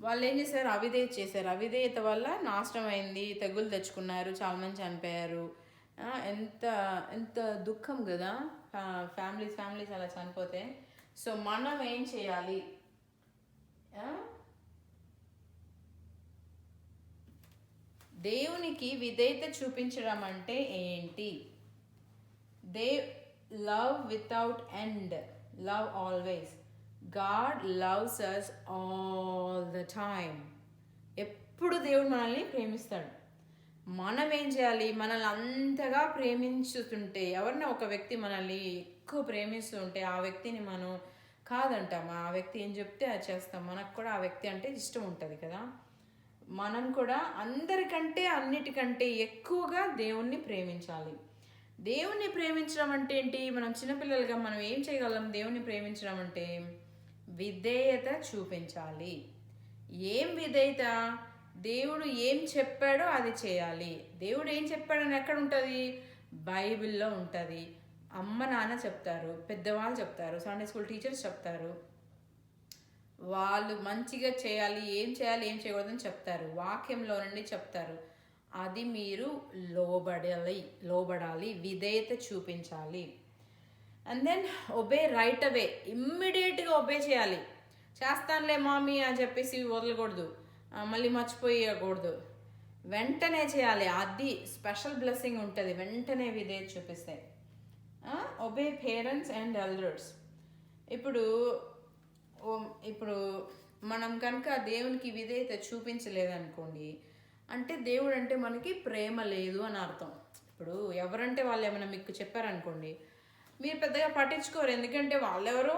[SPEAKER 1] వాళ్ళు ఏం చేశారు, అవిధేయత చేశారు, అవిధేయత వల్ల నాశనం అయింది, తెగులు తెచ్చుకున్నారు, చాలా మంది చనిపోయారు. ఎంత దుఃఖం కదా, ఫ్యామిలీస్ అలా చనిపోతే. సో మనం ఏం చేయాలి, దేవునికి విధేయత చూపించడం అంటే ఏంటి? Love without end, love always. God loves us all the time. ఎప్పుడు దేవుడు మనల్ని ప్రేమిస్తాడు. మనం ఏం చేయాలి, మనల్ని అంతగా ప్రేమించుతుంటే, ఎవరిన ఒక వ్యక్తి మనల్ని ఎక్కువ ప్రేమిస్తుంటే ఆ వ్యక్తిని మనం కాదంటాం, ఆ వ్యక్తి ఏం చెప్తే అది చేస్తాం. మనకు కూడా ఆ వ్యక్తి అంటే ఇష్టం ఉంటుంది కదా. మనం కూడా అందరికంటే అన్నిటికంటే ఎక్కువగా దేవుణ్ణి ప్రేమించాలి. దేవుణ్ణి ప్రేమించడం అంటే ఏంటి? మనం చిన్నపిల్లలుగా మనం ఏం చేయగలం? దేవుణ్ణి ప్రేమించడం అంటే విధేయత చూపించాలి. ఏం విధేయత? దేవుడు ఏం చెప్పాడో అది చేయాలి. దేవుడు ఏం చెప్పాడని ఎక్కడ ఉంటుంది? బైబిల్లో ఉంటుంది. అమ్మ నాన్న చెప్తారు, పెద్దవాళ్ళు చెప్తారు, సండే స్కూల్ టీచర్స్ చెప్తారు. వాళ్ళు మంచిగా చేయాలి, ఏం చేయకూడదని చెప్తారు, వాక్యంలో నుండి చెప్తారు. అది మీరు లోబడాలి, విధేయత చూపించాలి. And then obey right away, ఇమ్మీడియట్గా ఒబే చేయాలి. చేస్తానులే మామీ అని చెప్పేసి వదలకూడదు, మళ్ళీ మర్చిపోయకూడదు, వెంటనే చేయాలి. అది స్పెషల్ బ్లెస్సింగ్ ఉంటుంది వెంటనే విధేయత చూపిస్తే. Obey parents and elders. ఇప్పుడు మనం కనుక దేవునికి విధేయత చూపించలేదనుకోండి, అంటే దేవుడు అంటే మనకి ప్రేమ లేదు అని అర్థం. ఇప్పుడు ఎవరంటే వాళ్ళు ఏమైనా మీకు చెప్పారనుకోండి, మీరు పెద్దగా పట్టించుకోరు, ఎందుకంటే వాళ్ళెవరో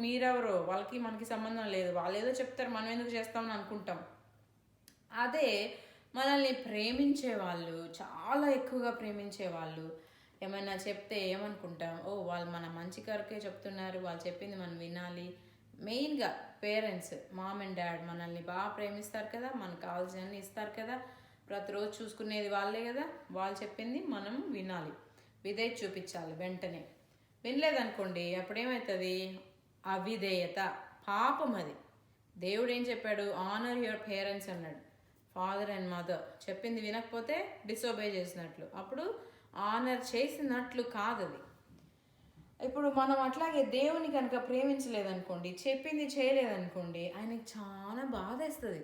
[SPEAKER 1] మీరెవరో వాళ్ళకి మనకి సంబంధం లేదు, వాళ్ళు ఏదో చెప్తారు మనం ఎందుకు చేస్తామని అనుకుంటాం. అదే మనల్ని ప్రేమించే వాళ్ళు, చాలా ఎక్కువగా ప్రేమించే వాళ్ళు ఏమైనా చెప్తే ఏమనుకుంటాం, ఓ వాళ్ళు మన మంచి కొరకే చెప్తున్నారు, వాళ్ళు చెప్పింది మనం వినాలి. మెయిన్గా పేరెంట్స్, మామ్ అండ్ డాడ్ మనల్ని బాగా ప్రేమిస్తారు కదా, మనకు కావాల్సినవన్నీ ఇస్తారు కదా, ప్రతిరోజు చూసుకునేది వాళ్ళే కదా, వాళ్ళు చెప్పింది మనం వినాలి, విధేయత చూపించాలి. వెంటనే వినలేదనుకోండి అప్పుడేమవుతుంది, అవిధేయత, పాపం అది. దేవుడు ఏం చెప్పాడు, ఆనర్ యువర్ పేరెంట్స్ అన్నాడు, ఫాదర్ అండ్ మదర్. చెప్పింది వినకపోతే డిసోబే చేసినట్లు, అప్పుడు ఆనర్ చేసినట్లు కాదు అది. ఇప్పుడు మనం అట్లాగే దేవుని కనుక ప్రేమించలేదనుకోండి, చెప్పింది చేయలేదనుకోండి, ఆయనకి చాలా బాధ వేస్తుంది,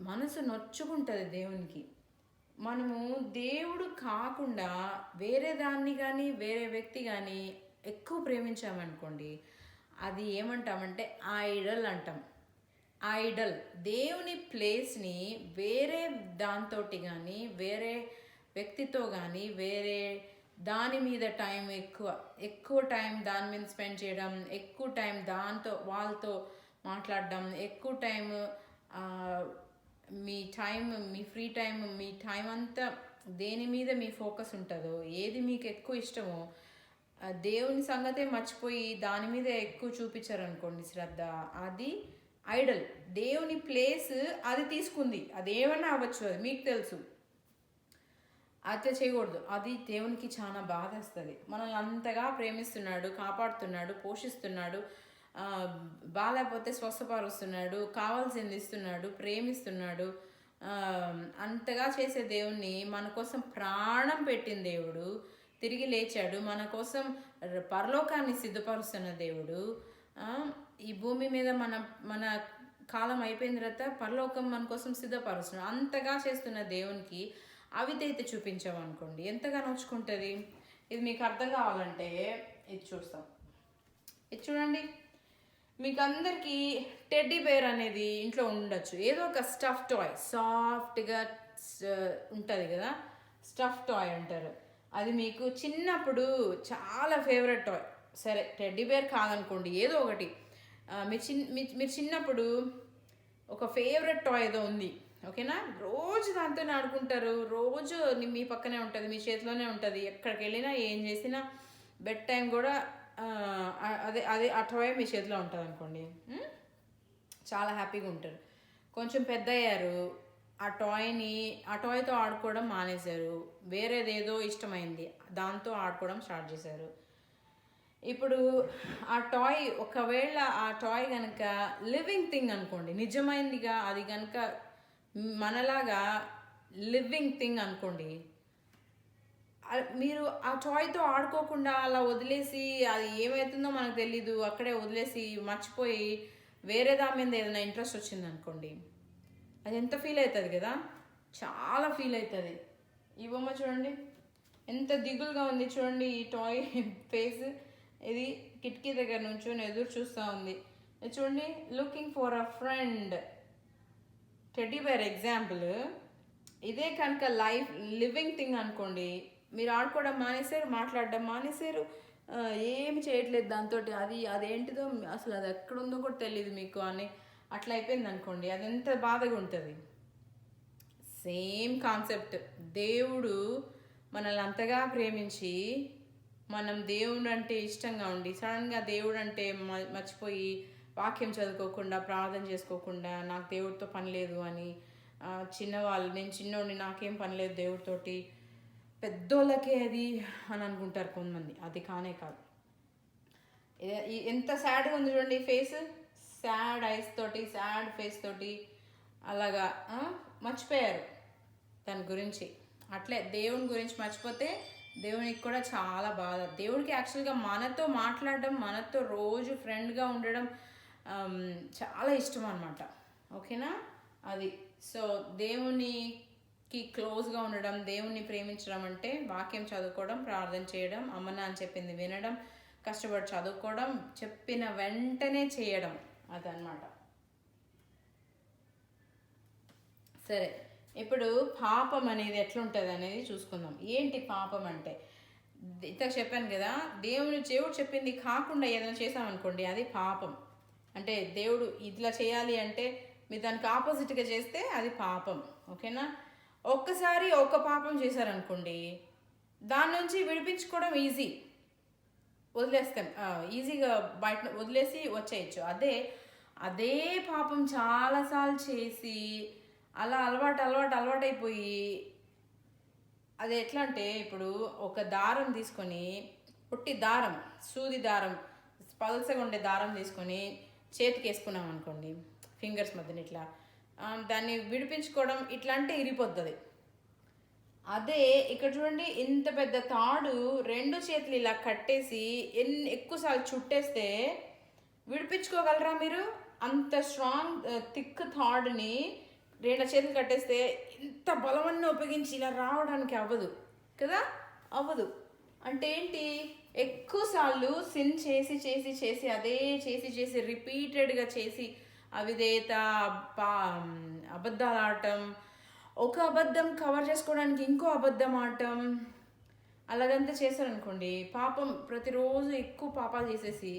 [SPEAKER 1] మనసు నొచ్చుకుంటుంది దేవునికి. మనము దేవుడు కాకుండా వేరే దాన్ని కానీ వేరే వ్యక్తి కానీ ఎక్కువ ప్రేమించామనుకోండి, అది ఏమంటామంటే ఐడల్ అంటాం. ఐడల్, దేవుని ప్లేస్ని వేరే దాంతోటి కానీ వేరే వ్యక్తితో కానీ వేరే దాని మీద టైం ఎక్కువ టైం దాని మీద స్పెండ్ చేయడం, ఎక్కువ టైం దాంతో వాళ్ళతో మాట్లాడడం, ఎక్కువ టైం మీ టైం, మీ ఫ్రీ టైం, మీ టైం అంతా దేని మీద మీ ఫోకస్ ఉంటుందో, ఏది మీకు ఎక్కువ ఇష్టమో దేవుని సంగతే మర్చిపోయి దాని మీద ఎక్కువ చూపించారనుకోండి శ్రద్ధ, అది ఐడల్. దేవుని ప్లేస్ అది తీసుకుంది, అది ఏమన్నా అవ్వచ్చు, అది మీకు తెలుసు, అట్లా చేయకూడదు. అది దేవునికి చాలా బాధేస్తుంది. మనల్ని అంతగా ప్రేమిస్తున్నాడు, కాపాడుతున్నాడు, పోషిస్తున్నాడు, బాగాలేకపోతే స్వస్థపరుస్తున్నాడు, కావాల్సింది ఇస్తున్నాడు, ప్రేమిస్తున్నాడు, అంతగా చేసే దేవుణ్ణి, మన కోసం ప్రాణం పెట్టిన దేవుడు, తిరిగి లేచాడు, మన కోసం పరలోకాన్ని సిద్ధపరుస్తున్న దేవుడు, ఈ భూమి మీద మన కాలం అయిపోయిన తర్వాత పరలోకం మన కోసం సిద్ధపరుస్తున్నాడు. అంతగా చేస్తున్న దేవునికి అవిధేయత చూపించామనుకోండి ఎంతగా నొచ్చుకుంటుంది. ఇది మీకు అర్థం కావాలంటే ఇది చూస్తాం. ఇది చూడండి, మీకు అందరికీ టెడ్డీ బేర్ అనేది ఇంట్లో ఉండొచ్చు, ఏదో ఒక స్టఫ్ టాయ్, సాఫ్ట్గా ఉంటుంది కదా, స్టఫ్ టాయ్ అంటారు. అది మీకు చిన్నప్పుడు చాలా ఫేవరెట్ టాయ్. సరే టెడ్డీ బేర్ కాదనుకోండి, ఏదో ఒకటి మీరు చిన్నప్పుడు ఒక ఫేవరెట్ టాయ్ ఏదో ఉంది, ఓకేనా, రోజు దాంతోనే ఆడుకుంటారు, రోజు మీ పక్కనే ఉంటుంది, మీ చేతిలోనే ఉంటుంది, ఎక్కడికి వెళ్ళినా ఏం చేసినా బెడ్ టైం కూడా అదే ఆ టాయ్ మీ చేతిలో ఉంటుంది అనుకోండి, చాలా హ్యాపీగా ఉంటారు. కొంచెం పెద్ద అయ్యారు, ఆ టాయ్తో ఆడుకోవడం మానేశారు, వేరేదేదో ఇష్టమైంది దాంతో ఆడుకోవడం స్టార్ట్ చేశారు. ఇప్పుడు ఆ టాయ్, ఒకవేళ ఆ టాయ్ కనుక లివింగ్ థింగ్ అనుకోండి, నిజమైందిగా అది కనుక మనలాగా లివింగ్ థింగ్ అనుకోండి, మీరు ఆ టాయ్తో ఆడుకోకుండా అలా వదిలేసి, అది ఏమవుతుందో మనకు తెలీదు, అక్కడే వదిలేసి మర్చిపోయి వేరే దాని మీద ఏదైనా ఇంట్రెస్ట్ వచ్చింది అనుకోండి, అది ఎంత ఫీల్ అవుతుంది కదా, చాలా ఫీల్ అవుతుంది. ఈ బొమ్మ చూడండి ఎంత దిగులుగా ఉంది, చూడండి ఈ టాయ్ ఫేస్, ఇది కిటికీ దగ్గర నుంచి ఎదురు చూస్తూ ఉంది, చూడండి, looking for a friend. Teddy bear example. ఇదే కనుక లివింగ్ థింగ్ అనుకోండి, మీరు ఆడుకోవడం మానేశారు, మాట్లాడడం మానేశారు, ఏమి చేయట్లేదు దాంతో, అదేంటిదో అసలు అది ఎక్కడుందో కూడా తెలియదు మీకు అని అట్లా అయిపోయింది అనుకోండి, అది ఎంత బాధగా ఉంటుంది. సేమ్ కాన్సెప్ట్, దేవుడు మనల్ని అంతగా ప్రేమించి మనం దేవుడు అంటే ఇష్టంగా ఉండి సడన్గా దేవుడు అంటే మర్చిపోయి వాక్యం చదువుకోకుండా ప్రార్థన చేసుకోకుండా నాకు దేవుడితో పని లేదు అని, నేను చిన్నోడిని నాకేం పని లేదు దేవుడితోటి, పెద్దోళ్ళకే అది అని అనుకుంటారు కొంతమంది, అది కానే కాదు. ఎంత సాడ్గా ఉంది చూడండి ఫేస్, సాడ్ ఐస్ తోటి, సాడ్ ఫేస్ తోటి అలాగా మర్చిపోయారు దాని గురించి. అట్లే దేవుని గురించి మర్చిపోతే దేవునికి కూడా చాలా బాధ. దేవుడికి యాక్చువల్గా మనతో మాట్లాడడం, మనతో రోజు ఫ్రెండ్గా ఉండడం చాలా ఇష్టం అన్నమాట, ఓకేనా. అది సో దేవునికి క్లోజ్గా ఉండడం, దేవుణ్ణి ప్రేమించడం అంటే వాక్యం చదువుకోవడం, ప్రార్థన చేయడం, అమ్మ నాన్న చెప్పింది వినడం, కష్టపడి చదువుకోవడం, చెప్పిన వెంటనే చేయడం, అదనమాట. సరే, ఇప్పుడు పాపం అనేది ఎట్లుంటుంది అనేది చూసుకుందాం. ఏంటి పాపం అంటే, ఇంతకు చెప్పాను కదా, దేవుడు చెప్పింది కాకుండా ఏదైనా చేసామనుకోండి అది పాపం. అంటే దేవుడు ఇట్లా చేయాలి అంటే మీరు దానికి ఆపోజిట్గా చేస్తే అది పాపం. ఓకేనా? ఒక్కసారి ఒక పాపం చేశారనుకోండి, దాని నుంచి విడిపించుకోవడం ఈజీ, వదిలేస్తాం, ఈజీగా బయట వదిలేసి వచ్చేయచ్చు. అదే పాపం చాలాసార్లు చేసి అలా అలవాటైపోయి, అది ఎట్లా అంటే ఇప్పుడు ఒక దారం తీసుకొని, పొట్టి దారం, సూది దారం, పల్సగా ఉండే దారం తీసుకొని చేతికి వేసుకున్నాం అనుకోండి, ఫింగర్స్ మధ్యన ఇట్లా, దాన్ని విడిపించుకోవడం ఇట్లా అంటే ఇరిపోతుంది. అదే ఇక్కడ చూడండి, ఇంత పెద్ద తాడు 2 చేతులు ఇలా కట్టేసి ఎక్కువసార్లు చుట్టేస్తే విడిపించుకోగలరా మీరు? అంత స్ట్రాంగ్ థిక్ థాడ్ని 2 చేతులు కట్టేస్తే ఇంత బలమన్నీ ఉపయోగించి ఇలా రావడానికి అవ్వదు కదా, అవ్వదు. అంటే ఏంటి, ఎక్కువసార్లు సిన్ చేసి అదే చేసి రిపీటెడ్గా చేసి అవిధేయత, అబద్ధాలు ఆడటం, ఒక అబద్ధం కవర్ చేసుకోవడానికి ఇంకో అబద్ధం ఆడటం, అలాగంతా చేశారనుకోండి, పాపం ప్రతిరోజు ఎక్కువ పాపాలు చేసేసి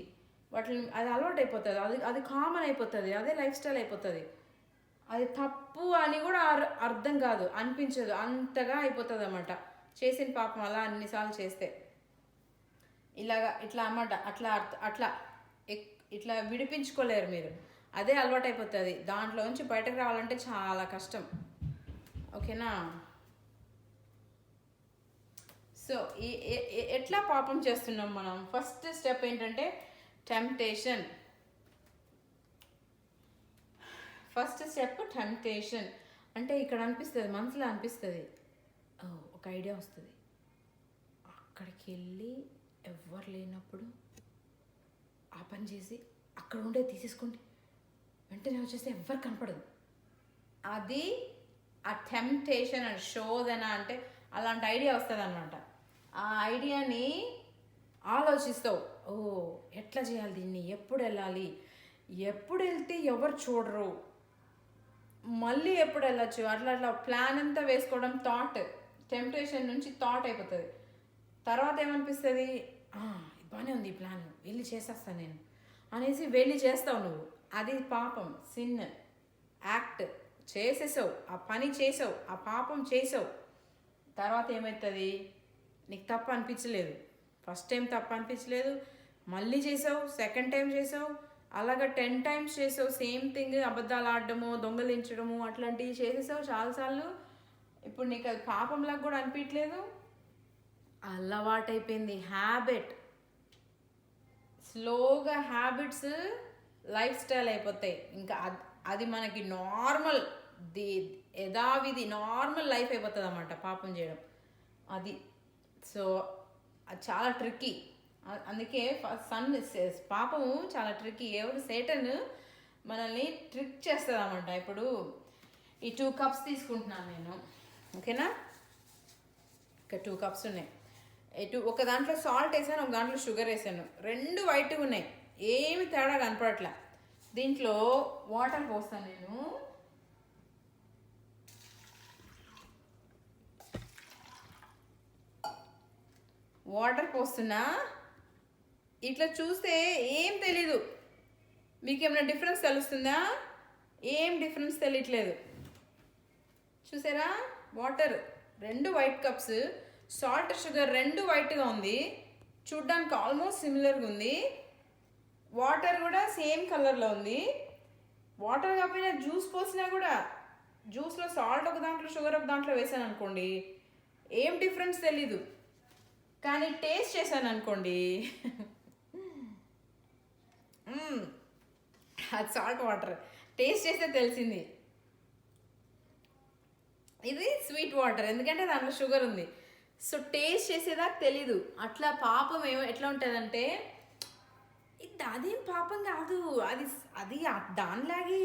[SPEAKER 1] వాటిని అది అలవాటు అయిపోతుంది, అది కామన్ అయిపోతుంది, అదే లైఫ్ స్టైల్ అయిపోతుంది. అది తప్పు అని కూడా అర్థం కాదు, అనిపించదు, అంతగా అయిపోతుంది అన్నమాట చేసిన పాపం అలా అన్నిసార్లు చేస్తే. ఇట్లా అన్నమాట, ఇట్లా విడిపించుకోలేరు మీరు, అదే అలవాటు అయిపోతుంది. దాంట్లోంచి బయటకు రావాలంటే చాలా కష్టం. ఓకేనా? సో ఎట్లా పాపం చేస్తున్నాం మనం? ఫస్ట్ స్టెప్ ఏంటంటే టెంప్టేషన్. అంటే ఇక్కడ అనిపిస్తుంది, మనసులో అనిపిస్తుంది, ఒక ఐడియా వస్తుంది, అక్కడికి వెళ్ళి ఎవ్వరు లేనప్పుడు ఆ పని చేసి అక్కడ ఉండే తీసేసుకోండి, వెంటనే వచ్చేస్తే ఎవ్వరు కనపడదు. అది ఆ టెంప్టేషన్ అండ్ శోధన అంటే అలాంటి ఐడియా వస్తుంది అనమాట. ఆ ఐడియాని ఆలోచిస్తావు, ఎట్లా చేయాలి దీన్ని, ఎప్పుడు వెళ్ళాలి, ఎప్పుడు వెళ్తే ఎవరు చూడరు, మళ్ళీ ఎప్పుడు వెళ్ళచ్చు, అట్లా ప్లాన్ అంతా వేసుకోవడం టెంప్టేషన్ నుంచి థాట్ అయిపోతుంది. తర్వాత ఏమనిపిస్తుంది, బాగానే ఉంది ఈ ప్లాన్, వెళ్ళి చేసేస్తాను నేను అనేసి వెళ్ళి చేస్తావు నువ్వు. అది పాపం, సిన్ యాక్ట్ చేసేసావు, ఆ పని చేసావు, ఆ పాపం చేసావు. తర్వాత ఏమవుతుంది, నీకు తప్పు అనిపించలేదు, ఫస్ట్ టైం తప్పు అనిపించలేదు, మళ్ళీ చేసావు, సెకండ్ టైం చేసావు, అలాగా 10 times చేసావు సేమ్ థింగ్, అబద్ధాలు ఆడడము, దొంగలించడము అట్లాంటివి చేసేసావు చాలాసార్లు. ఇప్పుడు నీకు అది పాపంలాగా కూడా అనిపించలేదు, అలవాటైపోయింది, హ్యాబిట్. స్లోగా హ్యాబిట్స్ లైఫ్ స్టైల్ అయిపోతాయి. ఇంకా అది మనకి నార్మల్, యథావిధి నార్మల్ లైఫ్ అయిపోతుంది అన్నమాట పాపం చేయడం. అది సో అది చాలా ట్రిక్కీ. అందుకే పాపము చాలా ట్రిక్కీ. సేటన్ మనల్ని ట్రిక్ చేస్తుంది అన్నమాట. ఇప్పుడు ఈ 2 cups తీసుకుంటున్నాను నేను, ఓకేనా? ఇంకా 2 cups ఉన్నాయి. ఒక దాంట్లో సాల్ట్ వేసాను, ఒక దాంట్లో షుగర్ వేసాను, 2 వైట్గా ఉన్నాయి, ఏమి తేడా కనపడట్లే. దీంట్లో వాటర్ పోస్తాను నేను. వాటర్ పోస్తున్నా, ఇట్లా చూస్తే ఏం తెలీదు. మీకు ఏమైనా డిఫరెన్స్ తెలుస్తుందా? ఏం డిఫరెన్స్ తెలియట్లేదు. చూసారా, water 2 white cups, salt sugar 2 వైట్గా ఉంది, చూడ్డానికి ఆల్మోస్ట్ సిమిలర్గా ఉంది. వాటర్ కూడా సేమ్ కలర్లో ఉంది. వాటర్ కాకపోయినా జ్యూస్ పోసినా కూడా, జ్యూస్లో సాల్ట్ ఒక దాంట్లో షుగర్ ఒక దాంట్లో వేసాను అనుకోండి, ఏం డిఫరెన్స్ తెలీదు. కానీ టేస్ట్ చేశాను అనుకోండి, అది సాల్ట్ వాటర్. టేస్ట్ చేస్తే తెలిసింది ఇది స్వీట్ వాటర్, ఎందుకంటే దాంట్లో షుగర్ ఉంది. సో టేస్ట్ చేసేదాకా తెలీదు. అట్లా పాపం ఎట్లా ఉంటుందంటే, అదేం పాపం కాదు, అది దానిలాగే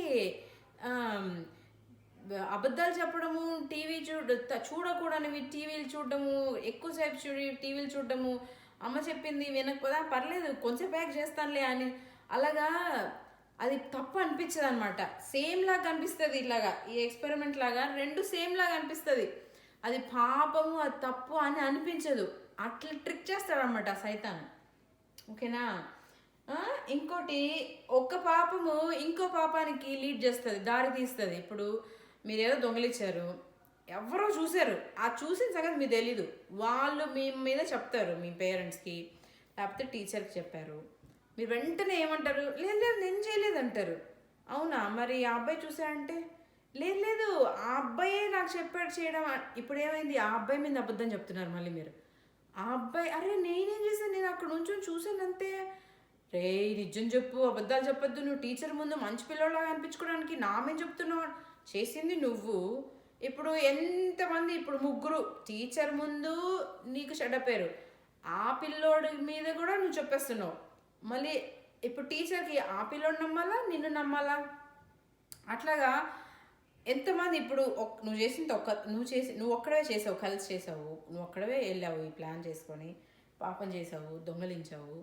[SPEAKER 1] అబద్ధాలు చెప్పడము, టీవీ చూడకూడనివి టీవీలు చూడడము, ఎక్కువసేపు టీవీలు చూడడము, అమ్మ చెప్పింది వినకపోదా పర్లేదు కొంచెం ప్యాక్ చేస్తానులే అని, అలాగా అది తప్పు అనిపించదు అనమాట. సేమ్ లాగా అనిపిస్తుంది. ఇలాగా ఈ ఎక్స్పెరిమెంట్ లాగా 2 సేమ్ లాగా అనిపిస్తుంది. అది పాపము, అది తప్పు అని అనిపించదు. అట్లా ట్రిక్ చేస్తాడనమాట సైతాన్. ఓకేనా? ఇంకోటి, ఒక్క పాపము ఇంకో పాపానికి లీడ్ చేస్తుంది, దారి తీస్తుంది. ఇప్పుడు మీరు ఏదో దొంగలిచ్చారు, ఎవరో చూశారు, ఆ చూసిన సంగతి మీకు తెలీదు, వాళ్ళు మీ మీద చెప్తారు, మీ పేరెంట్స్కి లేకపోతే టీచర్కి చెప్పారు. మీరు వెంటనే ఏమంటారు? లేదు లేదు నేను చేయలేదు అంటారు. అవునా, మరి ఆ అబ్బాయి చూసారంటే లేదు లేదు ఆ అబ్బాయే నాకు చెప్పాడు చేయడం. ఇప్పుడు ఏమైంది? ఆ అబ్బాయి మీద అబద్ధం చెప్తున్నారు మళ్ళీ మీరు. ఆ అబ్బాయి, అరే నేనేం చేశాను, నేను అక్కడ నుంచి చూశాను అంతే. రే నిజం చెప్పు, అబద్ధాలు చెప్పొద్దు, నువ్వు టీచర్ ముందు మంచి పిల్లలాగా అనిపించుకోవడానికి నామేం చెప్తున్నావు, చేసింది నువ్వు. ఇప్పుడు ఎంతమంది, ఇప్పుడు ముగ్గురు టీచర్ ముందు నీకు చెడ్డ పేరు, ఆ పిల్లోడి మీద కూడా నువ్వు చెప్పేస్తున్నావు. మళ్ళీ ఇప్పుడు టీచర్కి ఆ పిల్లోడు నమ్మాలా, నిన్ను నమ్మాలా? అట్లాగా ఎంతమంది. ఇప్పుడు నువ్వు చేసింది నువ్వు ఒక్కడే చేసావు, కలిసి చేసావు, నువ్వు ఒక్కడవే వెళ్ళావు ఈ ప్లాన్ చేసుకొని, పాపం చేసావు, దొంగలించావు.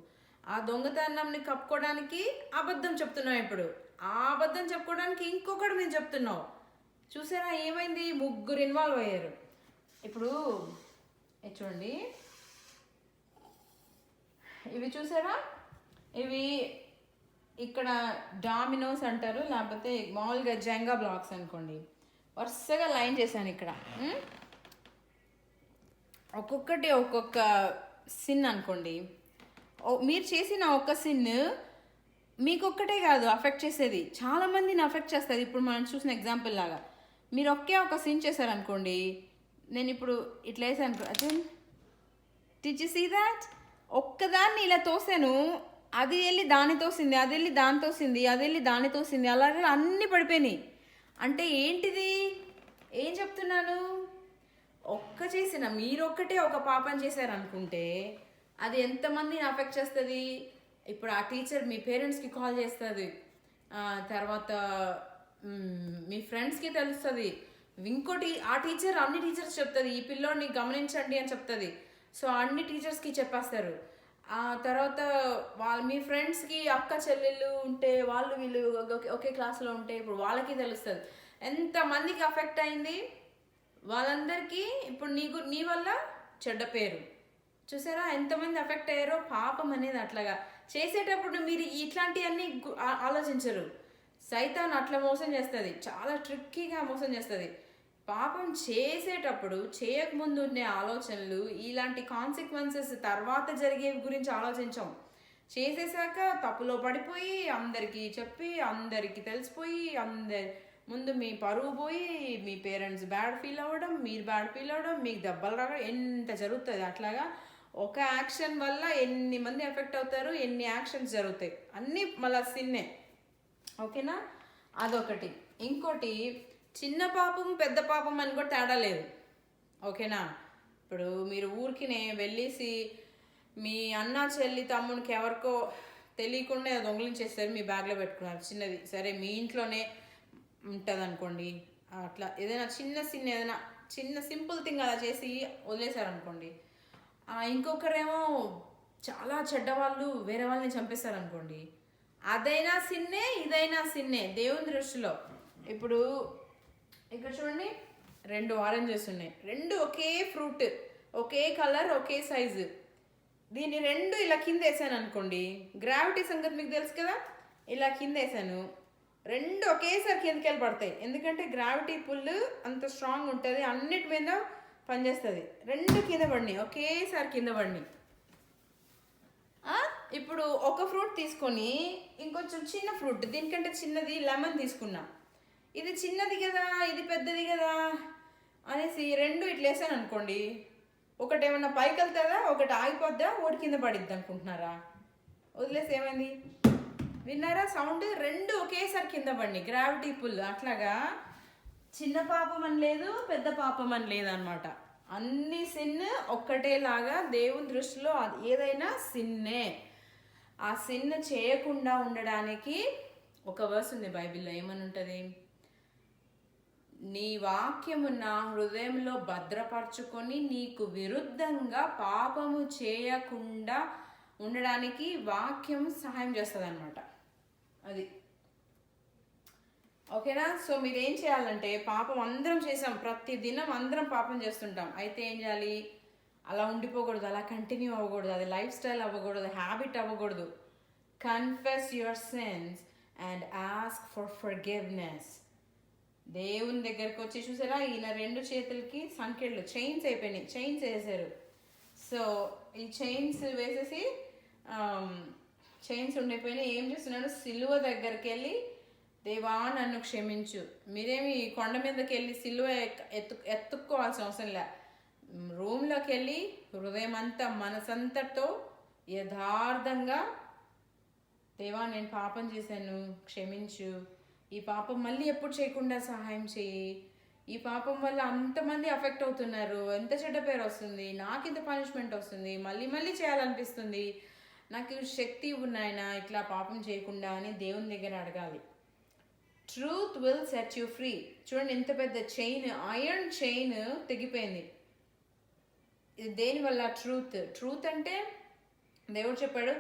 [SPEAKER 1] ఆ దొంగతనాన్ని కప్పుకోవడానికి అబద్ధం చెప్తున్నావు. ఇప్పుడు ఆ అబద్ధం చెప్పుకోవడానికి ఇంకొకటి మేము చెప్తున్నావు. చూసారా ఏమైంది? ముగ్గురు ఇన్వాల్వ్ అయ్యారు. ఇప్పుడు చూడండి, ఇవి చూసారా, ఇవి ఇక్కడ డామినోస్ అంటారు, లేకపోతే మామూలుగా జెంగా బ్లాక్స్ అనుకోండి. వరుసగా లైన్ చేశాను ఇక్కడ. ఒక్కొక్కటి ఒక్కొక్క సిన్ అనుకోండి. మీరు చేసిన ఒక్క సిన్ మీకు ఒక్కటే కాదు అఫెక్ట్ చేసేది, చాలామందిని అఫెక్ట్ చేస్తుంది. ఇప్పుడు మనం చూసిన ఎగ్జాంపుల్ లాగా మీరు ఒక సిన్ చేశారనుకోండి. నేను ఇప్పుడు ఇట్లా వేసాను, అదే డిడ్ యు సీ దాట్? ఒక్కదాన్ని ఇలా తోసాను, అది వెళ్ళి దాన్ని తోసింది, అది వెళ్ళి దాని తోసింది, అది వెళ్ళి దాన్ని తోసింది, అలాగే అన్నీ పడిపోయినాయి. అంటే ఏంటిది? ఏం చెప్తున్నాను? మీరొక్కటే ఒక పాపం చేశారనుకుంటే అది ఎంతమందిని అఫెక్ట్ చేస్తుంది? ఇప్పుడు ఆ టీచర్ మీ పేరెంట్స్కి కాల్ చేస్తుంది, తర్వాత మీ ఫ్రెండ్స్కి తెలుస్తుంది, ఇంకోటి ఆ టీచర్ అన్ని టీచర్స్ చెప్తుంది, ఈ పిల్లోడిని గమనించండి అని చెప్తుంది. సో అన్ని టీచర్స్కి చెప్పేస్తారు. ఆ తర్వాత మీ ఫ్రెండ్స్కి అక్క చెల్లెళ్ళు ఉంటే, వీళ్ళు ఒకే క్లాస్లో ఉంటే ఇప్పుడు వాళ్ళకి తెలుస్తుంది ఎంతమందికి అఫెక్ట్ అయింది. వాళ్ళందరికీ ఇప్పుడు నీ వల్ల చెడ్డ పేరు. చూసారా ఎంతమంది అఫెక్ట్ అయ్యారో? పాపం అనేది అట్లాగా చేసేటప్పుడు మీరు ఇట్లాంటివన్నీ ఆలోచించరు. సైతాన్ అట్లా మోసం చేస్తుంది, చాలా ట్రిక్కీగా మోసం చేస్తుంది. పాపం చేసేటప్పుడు చేయకముందు ఉండే ఆలోచనలు, ఇలాంటి కాన్సిక్వెన్సెస్ తర్వాత జరిగే గురించి ఆలోచించాం. చేసేసాక తప్పులో పడిపోయి అందరికీ చెప్పి, అందరికీ తెలిసిపోయి, ముందు మీ పరువు పోయి, మీ పేరెంట్స్ బ్యాడ్ ఫీల్ అవ్వడం, మీరు బ్యాడ్ ఫీల్ అవ్వడం, మీకు దెబ్బలు రావడం, ఎంత జరుగుతుంది. అట్లాగా ఒక యాక్షన్ వల్ల ఎన్ని మంది ఎఫెక్ట్ అవుతారు, ఎన్ని యాక్షన్స్ జరుగుతాయి, అన్నీ మళ్ళీ సిన్నే. ఓకేనా? అదొకటి. ఇంకోటి, చిన్న పాపం పెద్ద పాపం అని కూడా తేడా లేదు. ఓకేనా? ఇప్పుడు మీరు ఊరికినే వెళ్ళేసి మీ అన్న చెల్లి తమ్మునికి ఎవరికో తెలియకుండా దొంగలించేస్తారు, మీ బ్యాగ్లో పెట్టుకున్నారు చిన్నది. సరే మీ ఇంట్లోనే ఉంటుంది అనుకోండి, అట్లా ఏదైనా ఏదైనా చిన్న సింపుల్ థింగ్ అలా చేసి వదిలేశారనుకోండి. ఇంకొకరేమో చాలా చెడ్డవాళ్ళు వేరే వాళ్ళని చంపేస్తారనుకోండి. అదైనా సిన్నే, ఇదైనా సిన్నే దేవుని దృష్టిలో. ఇప్పుడు ఇక్కడ చూడండి, 2 ఆరెంజెస్ ఉన్నాయి, 2 ఒకే ఫ్రూట్, ఒకే కలర్, ఒకే సైజు. దీన్ని 2 ఇలా కింద వేసాను అనుకోండి, గ్రావిటీ సంగతి మీకు తెలుసు కదా, ఇలా కింద వేసాను, 2 ఒకేసారి కిందకి వెళ్ళి పడతాయి. ఎందుకంటే గ్రావిటీ పుల్ అంత స్ట్రాంగ్ ఉంటుంది, అన్నిటి మీద పనిచేస్తుంది. 2 కింద పడినాయి, ఒకేసారి కింద పడినాయి. ఇప్పుడు ఒక ఫ్రూట్ తీసుకొని ఇంకొంచెం చిన్న ఫ్రూట్, దీనికంటే చిన్నది లెమన్ తీసుకున్నా, ఇది చిన్నది కదా, ఇది పెద్దది కదా అనేసి 2 ఇట్లా వేసాను అనుకోండి, ఒకటి ఏమన్నా పైకి వెళ్తుందా, ఒకటి ఆగిపోద్దా, ఒకటి కింద పడిద్ది అనుకుంటున్నారా? వదిలేసి ఏమైంది? విన్నారా సౌండ్? 2 ఒకేసారి కింద పడినాయి, గ్రావిటీ పుల్. అట్లాగా చిన్న పాపం అని లేదు, పెద్ద పాపం అని లేదనమాట. అన్ని సిన్ ఒక్కటేలాగా దేవుని దృష్టిలో ఏదైనా సిన్నే. ఆ సిన్ చేయకుండా ఉండడానికి ఒక వర్స్ ఉంది బైబిల్లో, ఏమని ఉంటుంది? నీ వాక్యము నా హృదయంలో భద్రపరచుకొని నీకు విరుద్ధంగా పాపము చేయకుండా ఉండడానికి వాక్యం సహాయం చేస్తుంది అనమాట. అది ఓకేనా? సో మీరు ఏం చేయాలంటే, పాపం అందరం చేసాం, ప్రతి దినం అందరం పాపం చేస్తుంటాం. అయితే ఏం చేయాలి? అలా ఉండిపోకూడదు, అలా కంటిన్యూ అవ్వకూడదు, అది లైఫ్ స్టైల్ అవ్వకూడదు, హ్యాబిట్ అవ్వకూడదు. Confess your sins and ask for forgiveness. దేవుని దగ్గరకు వచ్చి, చూసారా ఈయన 2 చేతులకి సంకెళ్ళు చైన్స్ అయిపోయినాయి, చైన్స్ వేసారు. సో ఈ చైన్స్ వేసేసి చైన్స్ ఉండిపోయినాయి. ఏం చేస్తున్నాడు? సిలువ దగ్గరికి వెళ్ళి, దేవా నన్ను క్షమించు. మీరేమి కొండ మీదకి వెళ్ళి సిలువ ఎత్తుక్కోవాల్సిన అవసరం లే. రూమ్లోకి వెళ్ళి హృదయం అంతా మనసంతటితో యథార్థంగా, దేవా నేను పాపం చేశాను, క్షమించు, ఈ పాపం మళ్ళీ ఎప్పుడు చేయకుండా సహాయం చేయి, ఈ పాపం వల్ల అంతమంది అఫెక్ట్ అవుతున్నారు, ఎంత చెడ్డ పేరు వస్తుంది, నాకు ఇంత పనిష్మెంట్ వస్తుంది, మళ్ళీ మళ్ళీ చేయాలనిపిస్తుంది, నాకు శక్తి ఉన్నాయన ఇట్లా పాపం చేయకుండా అని దేవుని దగ్గర అడగాలి. Truth will set you free. చూడండి ఎంత పెద్ద చైన్, ఐరన్ చైన్ తెగిపోయింది. ఇది దేనివల్ల? ట్రూత్ అంటే దేవుడు చెప్పాడు,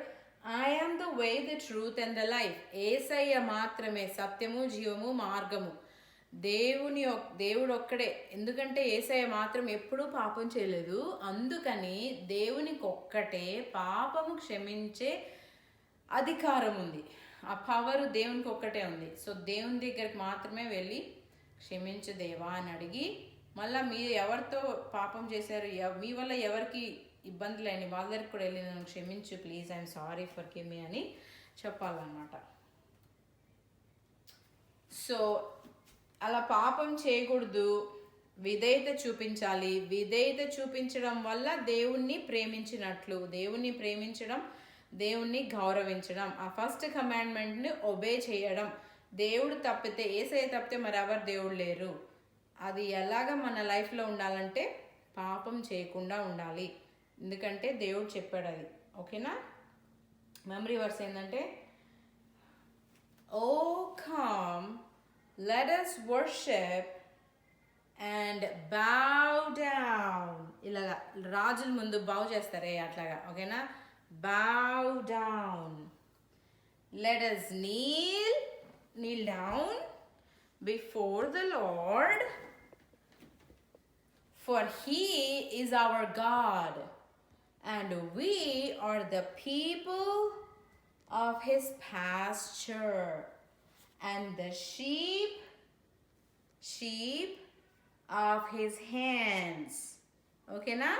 [SPEAKER 1] I am the way, the truth and the life. యేసయ్య మాత్రమే సత్యము, జీవము, మార్గము. దేవుడు ఒక్కడే. ఎందుకంటే యేసయ్య మాత్రం ఎప్పుడూ పాపం చేయలేదు. అందుకని దేవునికి ఒక్కటే పాపము క్షమించే అధికారం ఉంది. ఆ పవర్ దేవునికి ఒక్కటే ఉంది. సో దేవుని దగ్గరికి మాత్రమే వెళ్ళి క్షమించు దేవా అని అడిగి, మళ్ళీ మీరు ఎవరితో పాపం చేశారు, మీ వల్ల ఎవరికి ఇబ్బందులు అయినాయి వాళ్ళ దగ్గరికి కూడా వెళ్ళి నన్ను క్షమించు please, I'm sorry for give me అని చెప్పాలన్నమాట. సో అలా పాపం చేయకూడదు, విధేయత చూపించాలి. విధేయత చూపించడం వల్ల దేవుణ్ణి ప్రేమించినట్లు. దేవుణ్ణి ప్రేమించడం, దేవుణ్ణి గౌరవించడం, ఆ ఫస్ట్ కమాండ్మెంట్ని ఒబే చేయడం. దేవుడు తప్పితే, యేసయ్య తప్పితే మరి ఎవరు దేవుడు లేరు. అది ఎలాగ మన లైఫ్లో ఉండాలంటే పాపం చేయకుండా ఉండాలి. ఎందుకంటే దేవుడు చెప్పాడు అది. ఓకేనా? మెమరీ వర్స్ ఏంటంటే, oh come let us worship and bow down. ఇలాగా రాజుల ముందు బౌ చేస్తారే అట్లాగా. ఓకేనా? bow down. Let us kneel down before the Lord, for he is our God and we are the people of his pasture and the sheep of his hands. ఓకేనా?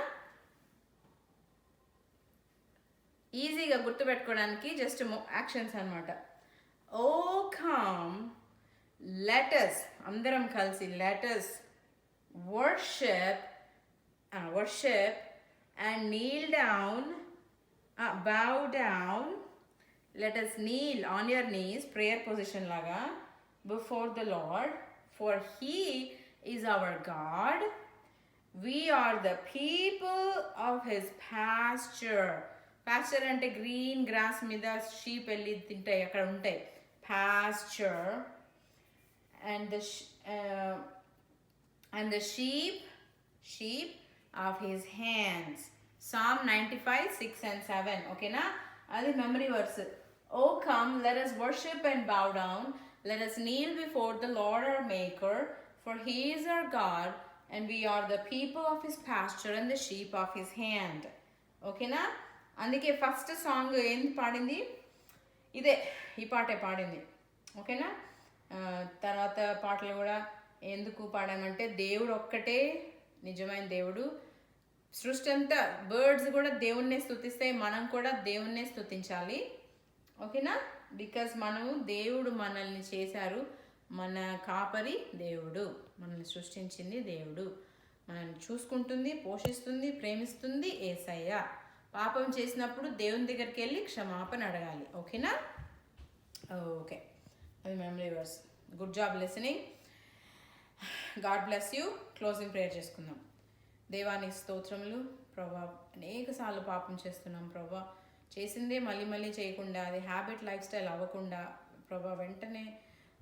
[SPEAKER 1] ఈజీగా గుర్తుపెట్టుకోవడానికి just actions అన్నమాట. Oh come let's, అందరం కలిసి let's worship and kneel down, bow down. Let us kneel on your knees, prayer position laga, before the Lord, for he is our God. We are the people of his pasture. Pasture ante green grass మీద sheep వెళ్ళి తింటాయి, అక్కడ ఉంటాయి. Pasture. And the sheep of his hands. Psalm 95, 6 and 7. Okay na? Adi memory verse. Oh come, let us worship and bow down. Let us kneel before the Lord our Maker, for he is our God, and we are the people of his pasture and the sheep of his hand. Okay na? అందుకే first song ఏంది పాడింది? ఇదే, ఈ పాటే పాడింది. ఓకేనా? తర్వాత పాటలు కూడా ఎందుకు పాడామంటే, దేవుడు ఒక్కటే నిజమైన దేవుడు. సృష్టి అంతా, బర్డ్స్ కూడా దేవుణ్ణే స్తుతిస్తాయి, మనం కూడా దేవుణ్ణే స్తుతించాలి. ఓకేనా? బికాస్ దేవుడు మనల్ని చేశారు, మన కాపరి దేవుడు, మనల్ని సృష్టించింది దేవుడు, మనల్ని చూసుకుంటుంది, పోషిస్తుంది, ప్రేమిస్తుంది యేసయ్య. పాపం చేసినప్పుడు దేవుని దగ్గరికి వెళ్ళి క్షమాపణ అడగాలి. ఓకేనా? ఓకే, అది memory verse. Good job listening. God bless you. Closing prayer చేసుకుందాం. దేవాని స్తోత్రములు ప్రభా, అనేక సార్లు పాపం చేస్తున్నాం ప్రభా, చేసిందే మళ్ళీ మళ్ళీ చేయకుండా, అది హ్యాబిట్ లైఫ్ స్టైల్ అవ్వకుండా ప్రభా, వెంటనే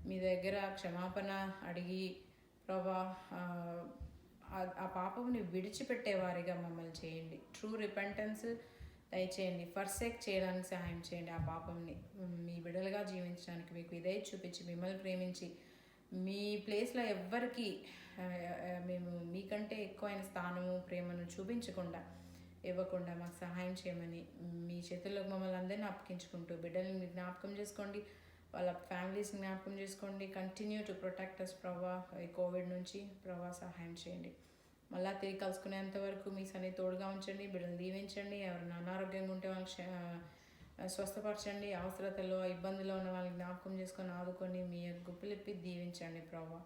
[SPEAKER 1] మీ దగ్గర క్షమాపణ అడిగి ప్రభా, ఆ పాపముని విడిచిపెట్టేవారిగా మమ్మల్ని చేయండి. ట్రూ రిపెంటెన్స్ దయచేయండి. ఫర్సేక్ చేయడానికి సహాయం చేయండి. ఆ పాపంని మీ బిడ్డలుగా జీవించడానికి మీకు ఇదే చూపించి, మిమ్మల్ని ప్రేమించి మీ ప్లేస్లో ఎవ్వరికి మేము మీకంటే ఎక్కువైన స్థానము ప్రేమను చూపించకుండా ఇవ్వకుండా మాకు సహాయం చేయమని మీ చేతుల్లోకి మమ్మల్ని అందరినీ అప్పగించుకుంటూ బిడ్డల్ని మీరు జ్ఞాపకం చేసుకోండి, వాళ్ళ ఫ్యామిలీస్ని జ్ఞాపకం చేసుకోండి. కంటిన్యూ టు ప్రొటెక్ట్ అస్ ప్రభా, ఈ కోవిడ్ నుంచి ప్రభా సహాయం చేయండి. మళ్ళీ తిరిగి కలుసుకునేంత వరకు మీ సన్ని తోడుగా ఉంచండి, బిడ్డలు దీవించండి. ఎవరైనా అనారోగ్యంగా ఉంటే వాళ్ళకి స్వస్థపరచండి. అవసరతలో ఇబ్బందుల్లో ఉన్న వాళ్ళని జ్ఞాపకం చేసుకొని ఆదుకొని మీ గుప్పిలిప్పి దీవించండి ప్రభా.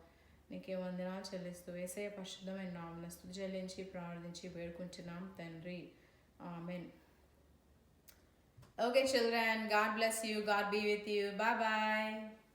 [SPEAKER 1] నీకే వందనాలు చెల్లిస్తూ యేసయ్య పరిశుద్ధమైన నామమున స్తుతి చెల్లించి ప్రార్థించి వేడుకుంటున్నాం తండ్రి, ఆమేన్. Okay children, God bless you, God be with you, bye bye.